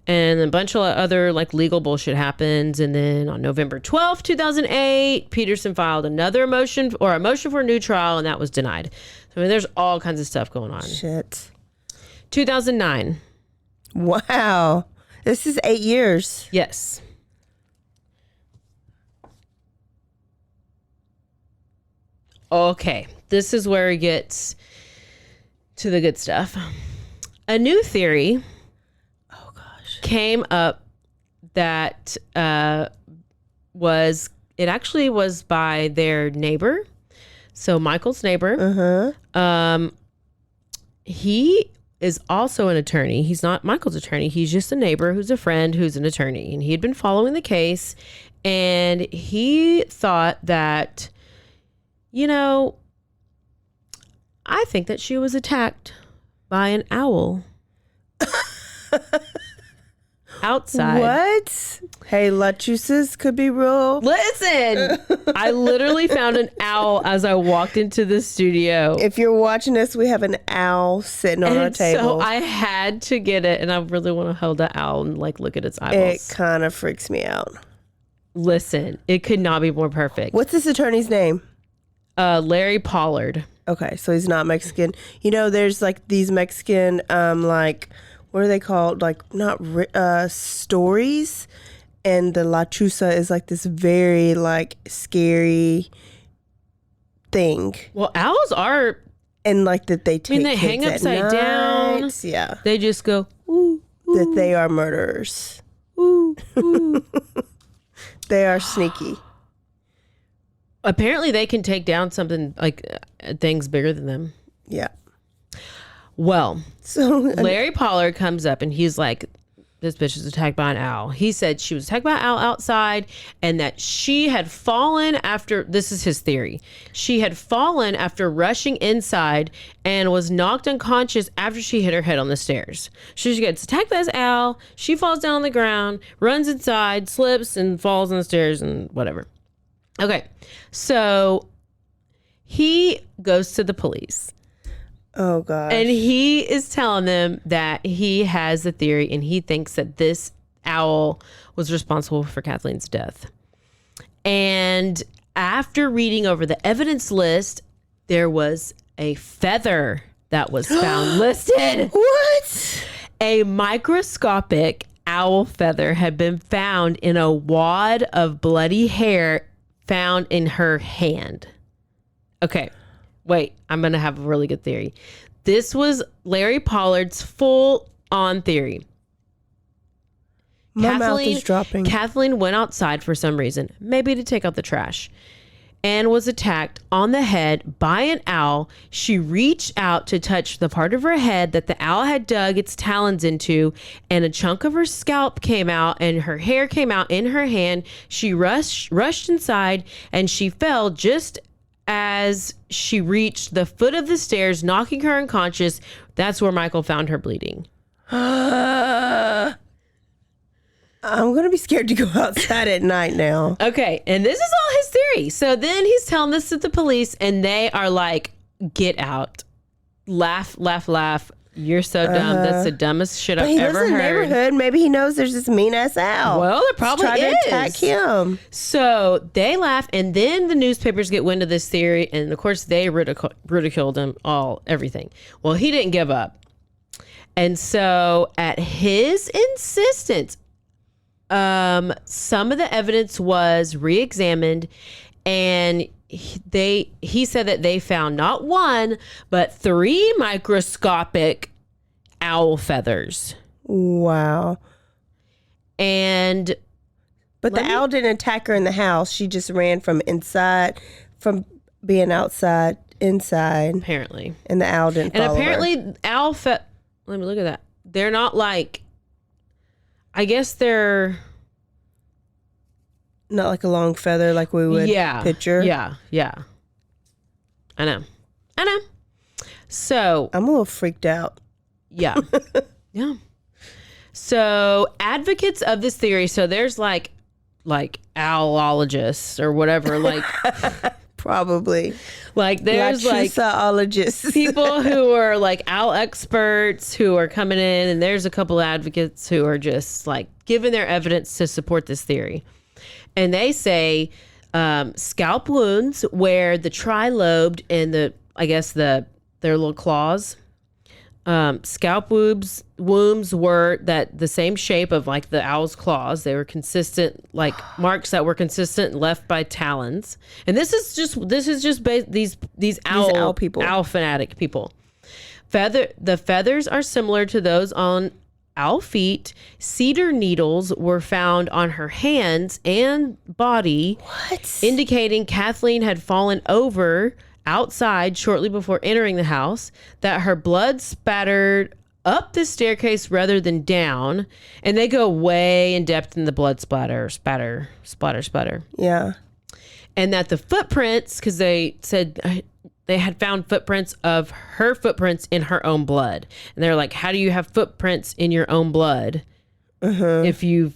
And a bunch of other legal bullshit happens. And then on November 12th, 2008, Peterson filed a motion for a new trial, and that was denied. So, there's all kinds of stuff going on. Shit. 2009. Wow. This is 8 years. Yes. Okay. This is where it gets to the good stuff. A new theory came up that was by their neighbor. So Michael's neighbor. He is also an attorney. He's not Michael's attorney. He's just a neighbor who's a friend who's an attorney. And he had been following the case. And he thought that, I think that she was attacked by an owl. Outside. What? Hey, lettuces could be real. Listen, I literally found an owl as I walked into the studio. If you're watching this, we have an owl sitting on our table. So I had to get it, and I really want to hold the owl and look at its eyeballs. It kind of freaks me out. Listen, it could not be more perfect. What's this attorney's name? Larry Pollard. Okay, so he's not Mexican. There's these Mexican what are they called? Stories. And the La Chusa is this very scary thing. Well, owls are. And that they take they hang upside down. Yeah. They just go, ooh, ooh. That they are murderers. Ooh, ooh. They are sneaky. Apparently they can take down something things bigger than them. Yeah. Well, so Larry Pollard comes up and he's like, this bitch is attacked by an owl. He said she was attacked by an owl outside and that she had fallen after, this is his theory, she had fallen after rushing inside and was knocked unconscious after she hit her head on the stairs. She gets attacked by this owl. She falls down on the ground, runs inside, slips and falls on the stairs and whatever. Okay, so he goes to the police. Oh, gosh. And he is telling them that he has a theory and he thinks that this owl was responsible for Kathleen's death. And after reading over the evidence list, there was a feather that was found listed. What? A microscopic owl feather had been found in a wad of bloody hair found in her hand. Okay. Wait, I'm going to have a really good theory. This was Larry Pollard's full-on theory. My mouth is dropping. Kathleen went outside for some reason, maybe to take out the trash, and was attacked on the head by an owl. She reached out to touch the part of her head that the owl had dug its talons into, and a chunk of her scalp came out, and her hair came out in her hand. She rushed inside, and she fell just as she reached the foot of the stairs, knocking her unconscious. That's where Michael found her bleeding. I'm going to be scared to go outside at night now. Okay, and this is all his theory. So then he's telling this to the police, and they are like, get out. Laugh, laugh, laugh. You're so dumb. That's the dumbest shit I've ever heard. He lives in the heard. neighborhood. Maybe he knows there's this mean-ass owl. Well, there probably trying is. to attack him. So they laugh, and then the newspapers get wind of this theory, and of course they ridiculed him, everything. Well, he didn't give up. And so at his insistence, Some of the evidence was re-examined, and he said that they found not one, but 3 microscopic owl feathers. Wow. And But the owl didn't attack her in the house. She just ran from being outside, inside. apparently. And the owl didn't And follow apparently, her. let me look at that. They're not like, I guess they're... Not like a long feather like we would picture. Yeah. I know. So... I'm a little freaked out. Yeah. Yeah. So advocates of this theory, so there's like owlologists or whatever, like Probably. like there's like Lachusaologists. people who are like owl experts who are coming in, and there's a couple advocates who are just like giving their evidence to support this theory. And they say scalp wounds where the trilobed and their little claws, scalp wounds were that the same shape of like the owl's claws. They were consistent, like marks that were consistent left by talons. And this is just these owl people, owl fanatic people. The feathers are similar to those on owl feet. Cedar needles were found on her hands and body, indicating Kathleen had fallen over outside shortly before entering the house, that her blood spattered up the staircase rather than down, and they go way in depth in the blood splatter. Yeah. And that the footprints, because they said they had found footprints of her footprints in her own blood. And they're like, how do you have footprints in your own blood if you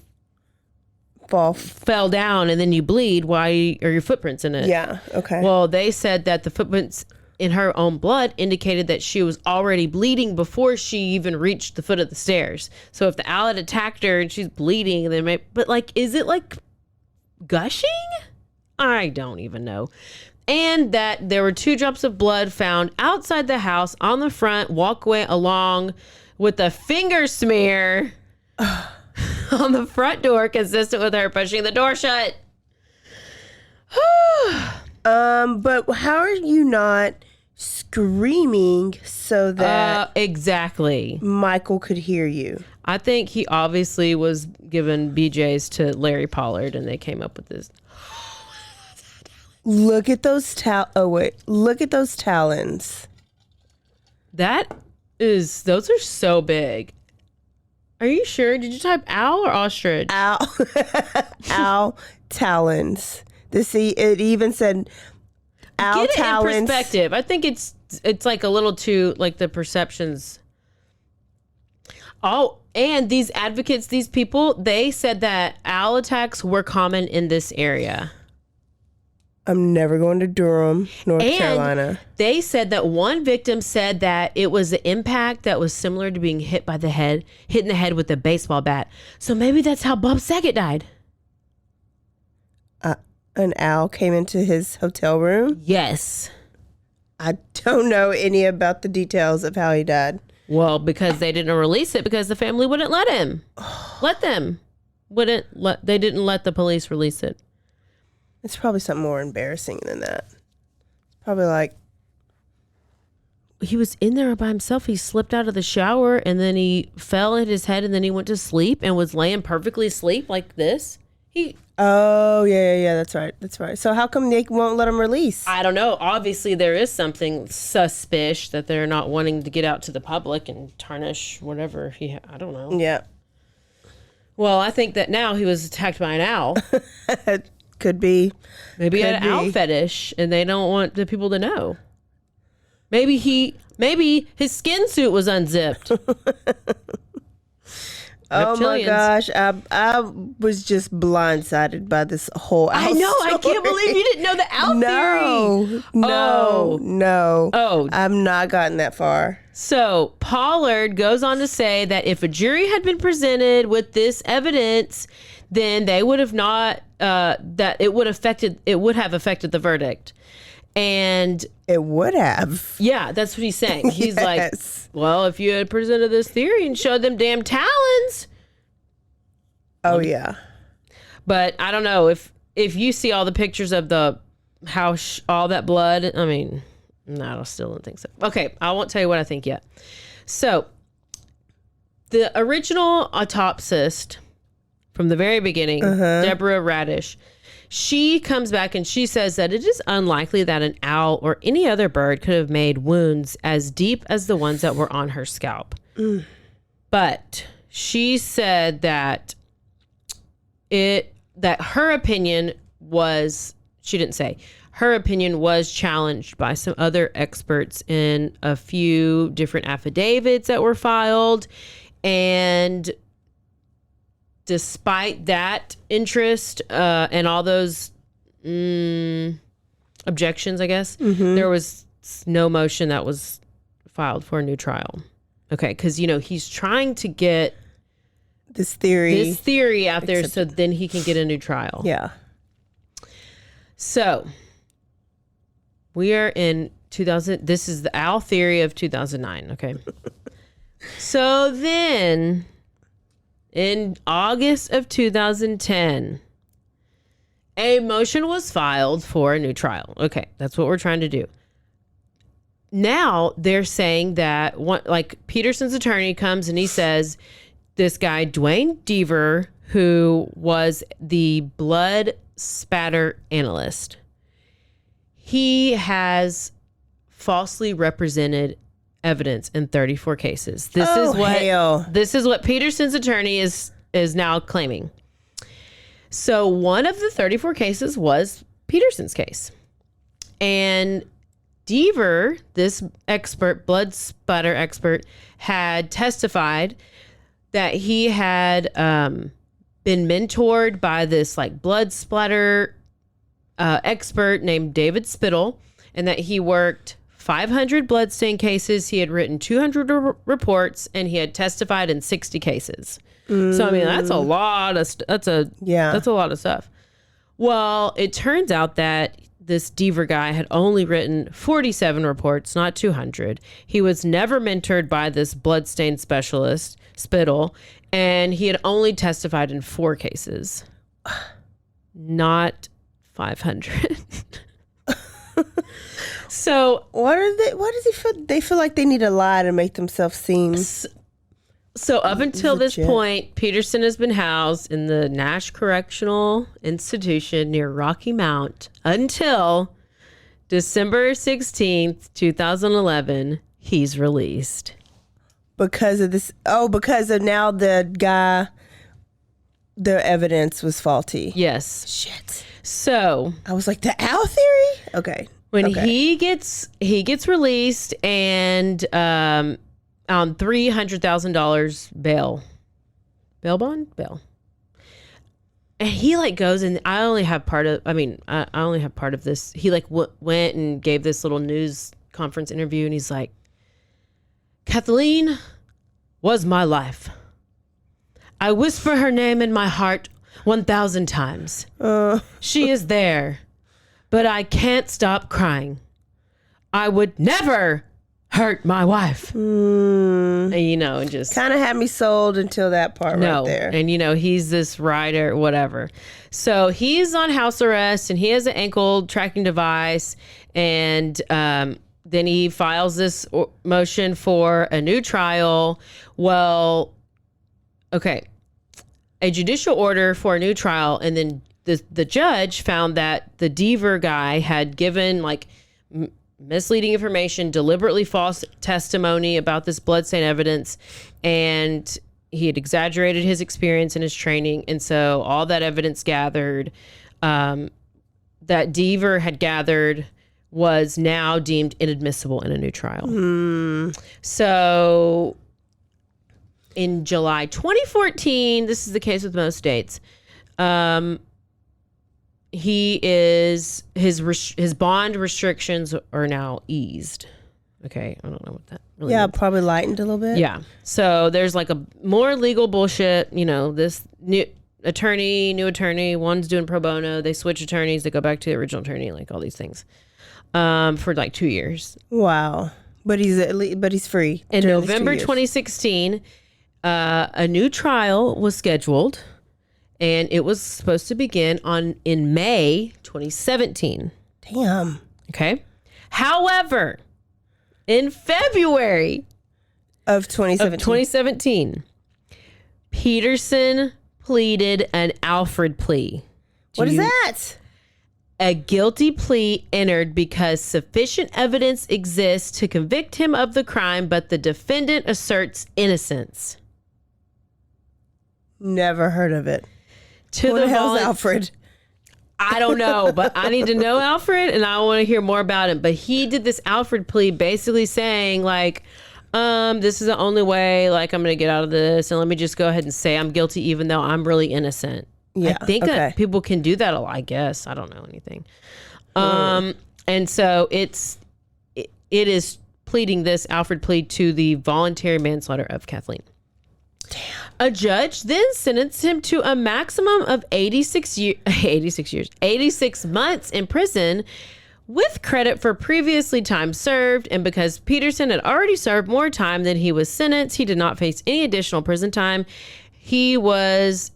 fell down and then you bleed? Why are your footprints in it? Yeah. Okay. Well, they said that the footprints in her own blood indicated that she was already bleeding before she even reached the foot of the stairs. So if the owl had attacked her and she's bleeding, then but like, is it like gushing? I don't even know. And that there were 2 drops of blood found outside the house on the front walkway, along with a finger smear on the front door, consistent with her pushing the door shut. But how are you not screaming so that exactly Michael could hear you? I think he obviously was giving BJs to Larry Pollard, and they came up with this. Look at those look at those talons. Those are so big. Are you sure? Did you type owl or ostrich? Owl talons. It even said owl Get it talons. in perspective. I think it's like a little too, like the perceptions. Oh, and these advocates, these people, they said that owl attacks were common in this area. I'm never going to Durham, North Carolina. They said that one victim said that it was the impact that was similar to being hit in the head with a baseball bat. So maybe that's how Bob Saget died. An owl came into his hotel room? Yes. I don't know any about the details of how he died. Well, because they didn't release it because the family wouldn't let him. They didn't let the police release it. It's probably something more embarrassing than that. Probably like... He was in there by himself. He slipped out of the shower and then he fell, hit his head, and then he went to sleep and was laying perfectly asleep like this. Oh, yeah, that's right. So how come they won't let him release? I don't know. Obviously, there is something suspicious that they're not wanting to get out to the public and tarnish whatever I don't know. Yeah. Well, I think that now he was attacked by an owl. Could be. Maybe he had an owl fetish and they don't want the people to know. Maybe his skin suit was unzipped. Oh my gosh, I was just blindsided by this whole owl I know, story. I can't believe you didn't know the owl theory. No. Oh. I've not gotten that far. So Pollard goes on to say that if a jury had been presented with this evidence, then they would have not, that it would have affected the verdict. And it would have. Yeah, that's what he's saying. He's Yes. like, well, if you had presented this theory and showed them damn talons, Oh yeah. But I don't know if you see all the pictures of the all that blood. I mean, no, I still don't think so. Okay, I won't tell you what I think yet. So, the original autopsist from the very beginning, Deborah Radish, she comes back and she says that it is unlikely that an owl or any other bird could have made wounds as deep as the ones that were on her scalp. But she said that her opinion was, she didn't say, her opinion was challenged by some other experts in a few different affidavits that were filed. And despite that interest and all those objections, I guess, there was no motion that was filed for a new trial. Okay, because, he's trying to get this theory out there so then he can get a new trial. Yeah. So we are in 2000. This is the owl theory of 2009. Okay. So then in August of 2010, a motion was filed for a new trial. Okay. That's what we're trying to do. Now they're saying that Peterson's attorney comes and he says this guy, Dwayne Deaver, who was the blood spatter analyst, he has falsely represented evidence in 34 cases. This is what Peterson's attorney is now claiming. So one of the 34 cases was Peterson's case. And Deaver, this expert, blood spatter expert, had testified that he had been mentored by this blood splatter expert named David Spittle, and that he worked 500 bloodstain cases. He had written 200 reports, and he had testified in 60 cases. So I mean, that's a lot of that's a lot of stuff. Well, it turns out that this Deaver guy had only written 47 reports, not 200. He was never mentored by this bloodstain specialist, Spittle, and he had only testified in 4 cases, not 500. So what does he feel? They feel like they need to lie to make themselves seem. So up until this point, Peterson has been housed in the Nash Correctional Institution near Rocky Mount until December 16th, 2011. He's released. Because of this. Oh, because of now the guy, the evidence was faulty. Yes. Shit. So I was like, the owl theory? Okay. When he gets released and on $300,000 bail bond, and he goes, and I only have part of this. He went and gave this little news conference interview, and he's like, Kathleen was my life. I whisper her name in my heart 1,000 times. She is there, but I can't stop crying. I would never hurt my wife. And just kind of had me sold until that part right there. And he's this writer, whatever. So he's on house arrest, and he has an ankle tracking device, and then he files this motion for a new trial. Well, okay, a judicial order for a new trial, and then the judge found that the Deaver guy had given misleading information, deliberately false testimony about this bloodstain evidence, and he had exaggerated his experience and his training. And so all that evidence gathered, that Deaver had gathered, was now deemed inadmissible in a new trial. So in July 2014, this is the case with most states, his bond restrictions are now eased. Okay, I don't know what that really means. Probably lightened a little bit. Yeah. So there's a more legal bullshit, this new attorney, one's doing pro bono, they switch attorneys, they go back to the original attorney, all these things. For 2 years. Wow. But he's free. In November 2016, a new trial was scheduled. and it was supposed to begin in May 2017. Damn. Okay. However, in February Of 2017. of 2017, Peterson pleaded an Alfred plea. What is that? A guilty plea entered because sufficient evidence exists to convict him of the crime, but the defendant asserts innocence. Never heard of it. To Who the hell's volu- Alfred? I don't know, but I need to know Alfred, and I want to hear more about him. But he did this Alfred plea basically saying, like, this is the only way, like, I'm going to get out of this, and let me just go ahead and say I'm guilty even though I'm really innocent. Yeah, I think that people can do that a lot, I guess. I don't know anything. And so it is pleading this Alfred plea to the voluntary manslaughter of Kathleen. Damn. A judge then sentenced him to a maximum of 86 months in prison with credit for previously time served. And because Peterson had already served more time than he was sentenced, he did not face any additional prison time. He was,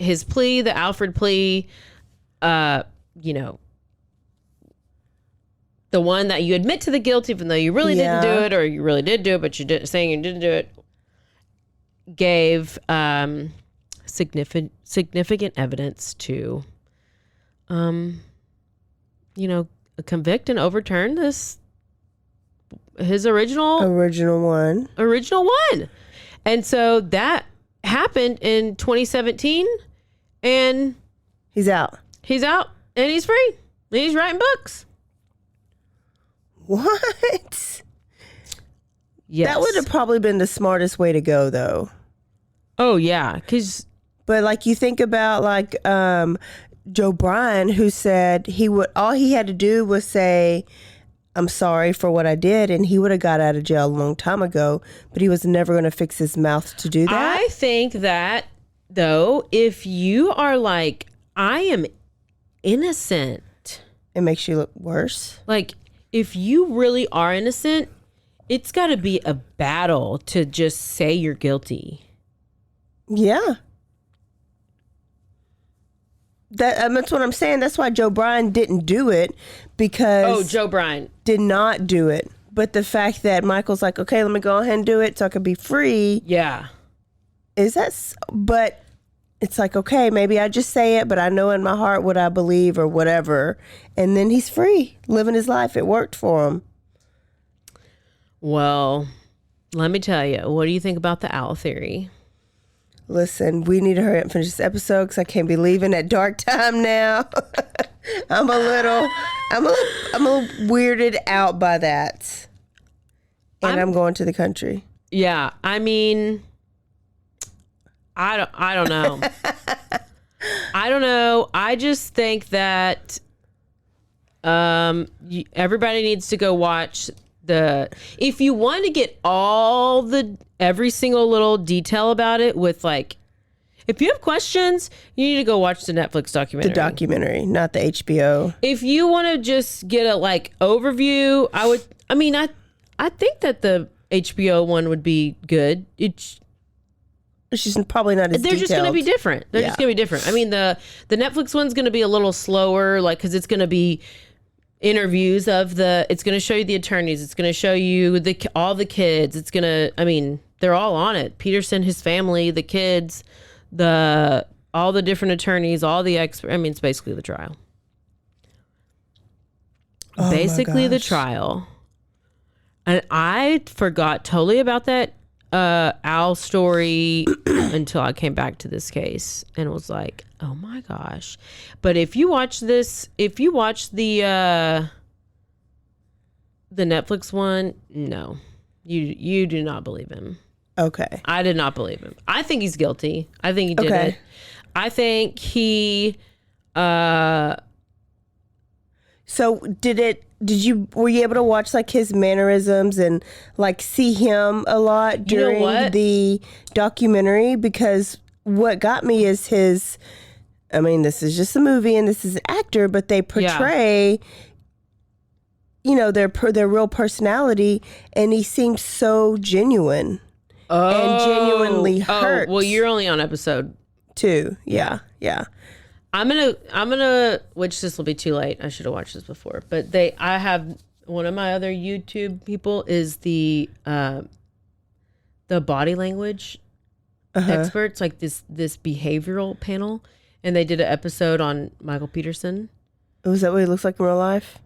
his plea, the Alfred plea, the one that you admit to the guilt even though you really didn't do it, or you really did do it, but you didn't, saying you didn't do it, gave significant evidence to convict and overturn his original one. And so that happened in 2017, and he's out and he's free and he's writing books. What? Yes. That would have probably been the smartest way to go, though. Oh yeah, but like you think about like Joe Bryan, who said all he had to do was say, "I'm sorry for what I did," and he would have got out of jail a long time ago. But he was never going to fix his mouth to do that. I think that though, if you are like, I am innocent, it makes you look worse. Like if you really are innocent, it's got to be a battle to just say you're guilty. Yeah. That's what I'm saying. That's why Joe Bryan didn't do it, because Joe Bryan did not do it. But the fact that Michael's like, okay, let me go ahead and do it so I can be free. Yeah. But it's like, okay, maybe I just say it, but I know in my heart what I believe or whatever. And then he's free, living his life. It worked for him. Well, let me tell you, what do you think about the owl theory? Listen, we need to hurry up and finish this episode because I can't be leaving at dark time now. I'm a little weirded out by that. And I'm going to the country. Yeah, I mean, I don't know. I don't know. I just think that everybody needs to go watch if you want to get every single little detail about it, with like, if you have questions, you need to go watch the Netflix documentary. The documentary, not the HBO. If you want to just get a like overview, I think that the HBO one would be good. It's just probably not as They're detailed. just going to be different. They're just going to be different. I mean, the Netflix one's going to be a little slower, like, because it's going to be interviews it's going to show you the attorneys. It's going to show you all the kids. It's going to, they're all on it. Peterson, his family, the kids, all the different attorneys, all the experts. It's basically the trial. The trial. And I forgot totally about that Al story until I came back to this case and was like, oh my gosh. But if you watch the Netflix one, no, you do not believe him. Okay. I did not believe him. I think he's guilty. I think he did it. I think he So were you able to watch like his mannerisms and like see him a lot during the documentary? Because what got me is this is just a movie and this is an actor, but they portray, their real personality, and he seems so genuine and genuinely hurt. Well, you're only on episode 2. Yeah. I'm gonna, which this will be too late. I should have watched this before, but I have one of my other YouTube people is the body language experts, like this behavioral panel, and they did an episode on Michael Peterson. Was that what he looks like in real life?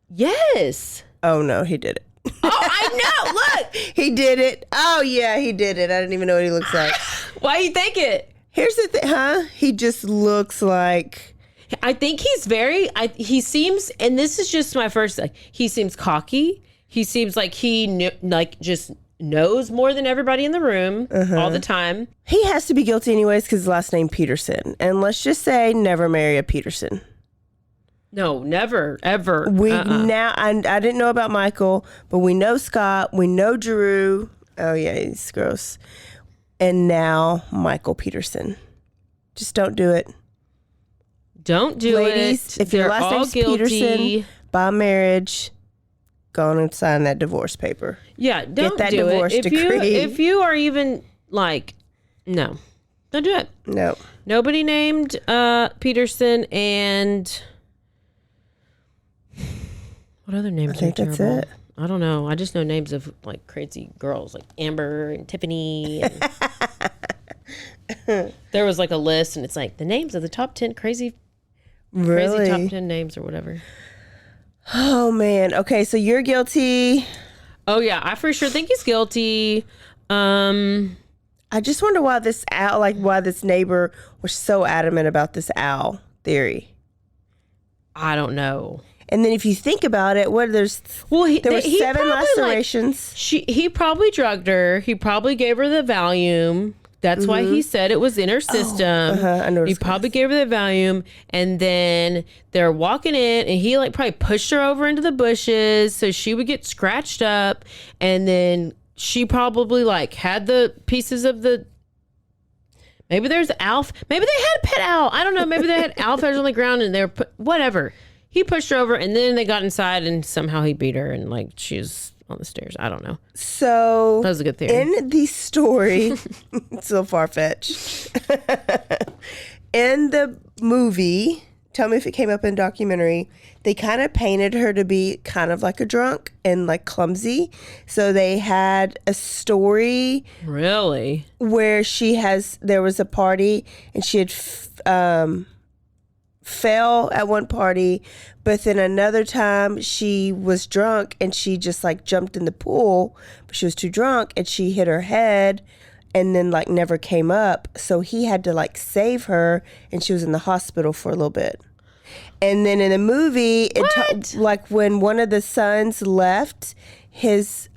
Yes. Oh no, he did it. Oh, I know. Look, he did it. Oh yeah, he did it. I didn't even know what he looks like. why you think it? Here's the thing, huh? He just looks like. I think he seems, and this is just my first, like, he seems cocky. He seems like he just knows more than everybody in the room all the time. He has to be guilty anyways because his last name Peterson. And let's just say never marry a Peterson. No, never, ever. Now, I didn't know about Michael, but we know Scott. We know Drew. Oh yeah, he's gross. And now Michael Peterson. Just don't do it. Don't do Ladies, it. if your They're last all name's guilty. Peterson, by marriage, go on and sign that divorce paper. Yeah, don't that do divorce it. decree. If you are even like, no, don't do it. No. Nobody named Peterson, and what other names I think are that's terrible? it. I don't know. I just know names of like crazy girls like Amber and Tiffany. And there was like a list, and it's like the names of the top 10 crazy top 10 names or whatever. Oh man. Okay, so you're guilty. Oh yeah, I for sure think he's guilty. I just wonder why why this neighbor was so adamant about this owl theory. I don't know. And then if you think about it, there were 7 lacerations. He probably drugged her. He probably gave her the Valium. That's why he said it was in her system. I know. He probably gave her the Valium, and then they're walking in, and he like probably pushed her over into the bushes so she would get scratched up, and then she probably like had the pieces of the. Maybe there's Alf. Maybe they had a pet owl. I don't know. Maybe they had owl feathers on the ground, and they're whatever. He pushed her over, and then they got inside, and somehow he beat her, and like she's on the stairs. I don't know. So that was a good theory. In the story, it's so far-fetched. In the movie, tell me if it came up in documentary, they kind of painted her to be kind of like a drunk and like clumsy. So they had a story. Really? Where there was a party, and she had fell at one party, but then another time she was drunk and she just like jumped in the pool, but she was too drunk and she hit her head and then like never came up. So he had to like save her, and she was in the hospital for a little bit. And then in the movie, like when one of the sons left, his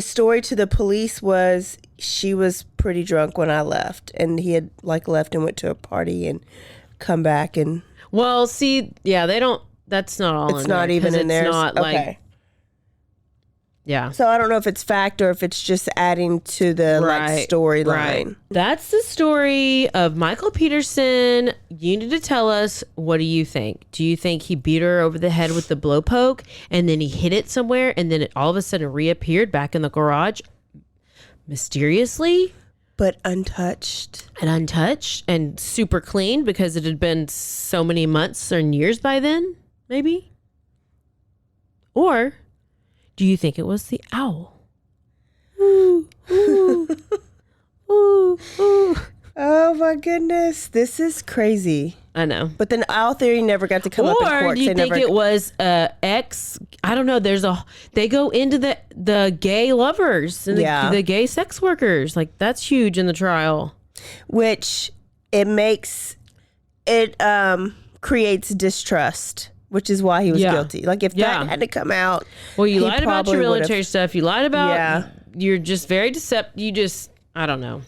story to the police was, she was pretty drunk when I left, and he had like left and went to a party and come back. And well, see, yeah, they don't. That's not all. It's not even in there. It's not okay. like. Yeah. So I don't know if it's fact or if it's just adding to the like storyline. Right. That's the story of Michael Peterson. You need to tell us, what do you think? Do you think he beat her over the head with the blowpoke, and then he hid it somewhere, and then it all of a sudden reappeared back in the garage mysteriously? But untouched. And super clean because it had been so many months or years by then, maybe? Or do you think it was the owl? Ooh, ooh, ooh, ooh. Oh my goodness, this is crazy. I know. But then owl theory never got to come up in court. Or do you think it was ex? I don't know. They go into the gay lovers and the gay sex workers. Like, that's huge in the trial. Which creates distrust, which is why he was guilty. Like, if that had to come out. Well, you lied about your military stuff. You lied about. Yeah. You're just very deceptive. I don't know.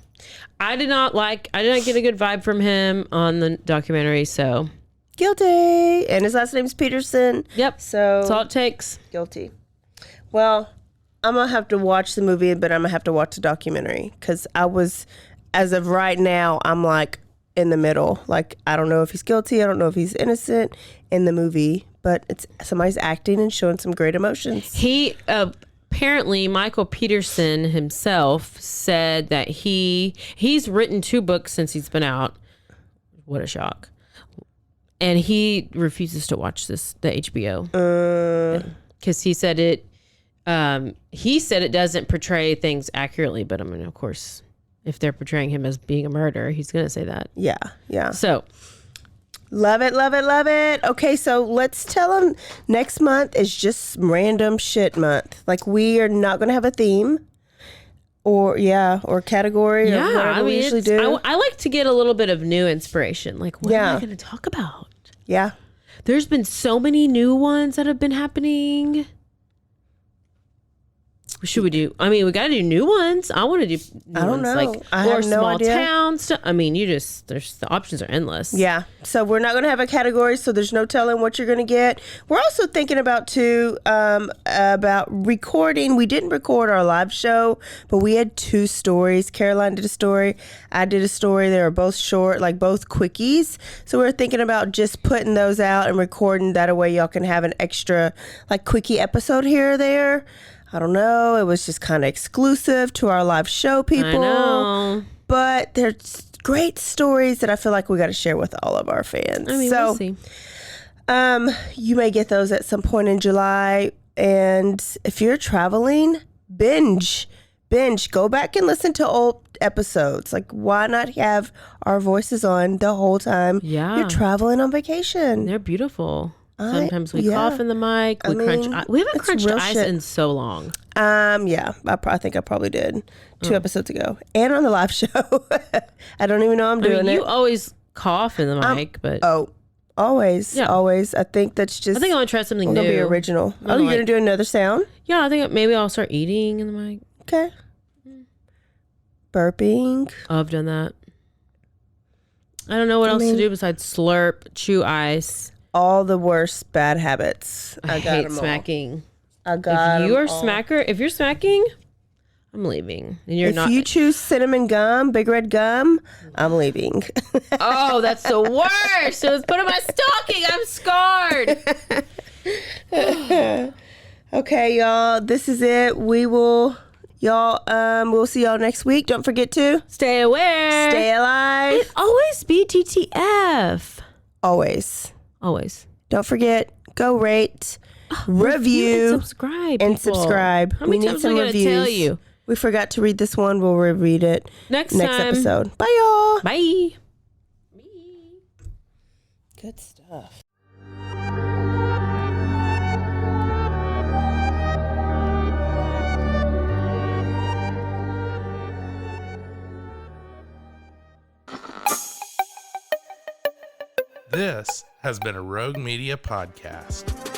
I did not get a good vibe from him on the documentary, so. Guilty. And his last name's Peterson. Yep. So. That's all it takes. Guilty. Well, I'm going to have to watch the movie, but I'm going to have to watch the documentary. Because as of right now, I'm like in the middle. Like, I don't know if he's guilty. I don't know if he's innocent in the movie. But somebody's acting and showing some great emotions. apparently Michael Peterson himself said that he's written 2 books since he's been out. What a shock. And he refuses to watch the HBO. Because he said it doesn't portray things accurately, but I mean, of course, if they're portraying him as being a murderer, he's going to say that. Yeah, yeah. So, love it, love it, love it. Okay, so let's tell them next month is just random shit month. Like, we are not going to have a theme or category or whatever we usually do. I like to get a little bit of new inspiration. Like, what am I going to talk about? Yeah. There's been so many new ones that have been happening. Should we do? I mean, we got to do new ones. I want to do new I don't ones, know. like I or have no small idea. towns. I mean, the options are endless. Yeah. So we're not going to have a category, so there's no telling what you're going to get. We're also thinking about about recording. We didn't record our live show, but we had 2 stories. Caroline did a story. I did a story. They were both short, like both quickies. So we're thinking about just putting those out and recording. That way y'all can have an extra like quickie episode here or there. I don't know. It was just kind of exclusive to our live show people. I know. But there's great stories that I feel like we got to share with all of our fans. I mean, we'll see. You may get those at some point in July. And if you're traveling, binge. Go back and listen to old episodes. Like, why not have our voices on the whole time you're traveling on vacation? They're beautiful. Sometimes we cough in the mic. We crunch. We haven't crunched ice in so long. Yeah. I think I probably did 2 episodes ago, and on the live show. I don't even know I'm doing it. You always cough in the mic, but always. I think that's just. I think I want to try something new. Gonna be original. You're gonna do another sound? Yeah, I think maybe I'll start eating in the mic. Okay. Burping. Oh, I've done that. I don't know what else to do besides slurp, chew ice. All the worst bad habits. I hate smacking. I got If you are smacker, if you're smacking, I'm leaving. And you're not. If you choose cinnamon gum, Big Red gum, I'm leaving. Oh, that's the worst. It was put in my stocking. I'm scarred. Okay, y'all. This is it. We'll see y'all next week. Don't forget to stay aware. Stay alive. And always be TTF. Always. Don't forget, go rate, review, and subscribe. How many times are we gonna tell you? We forgot to read this one. We'll reread it next time. episode. Bye, y'all. Bye. Good stuff. This has been a Rogue Media podcast.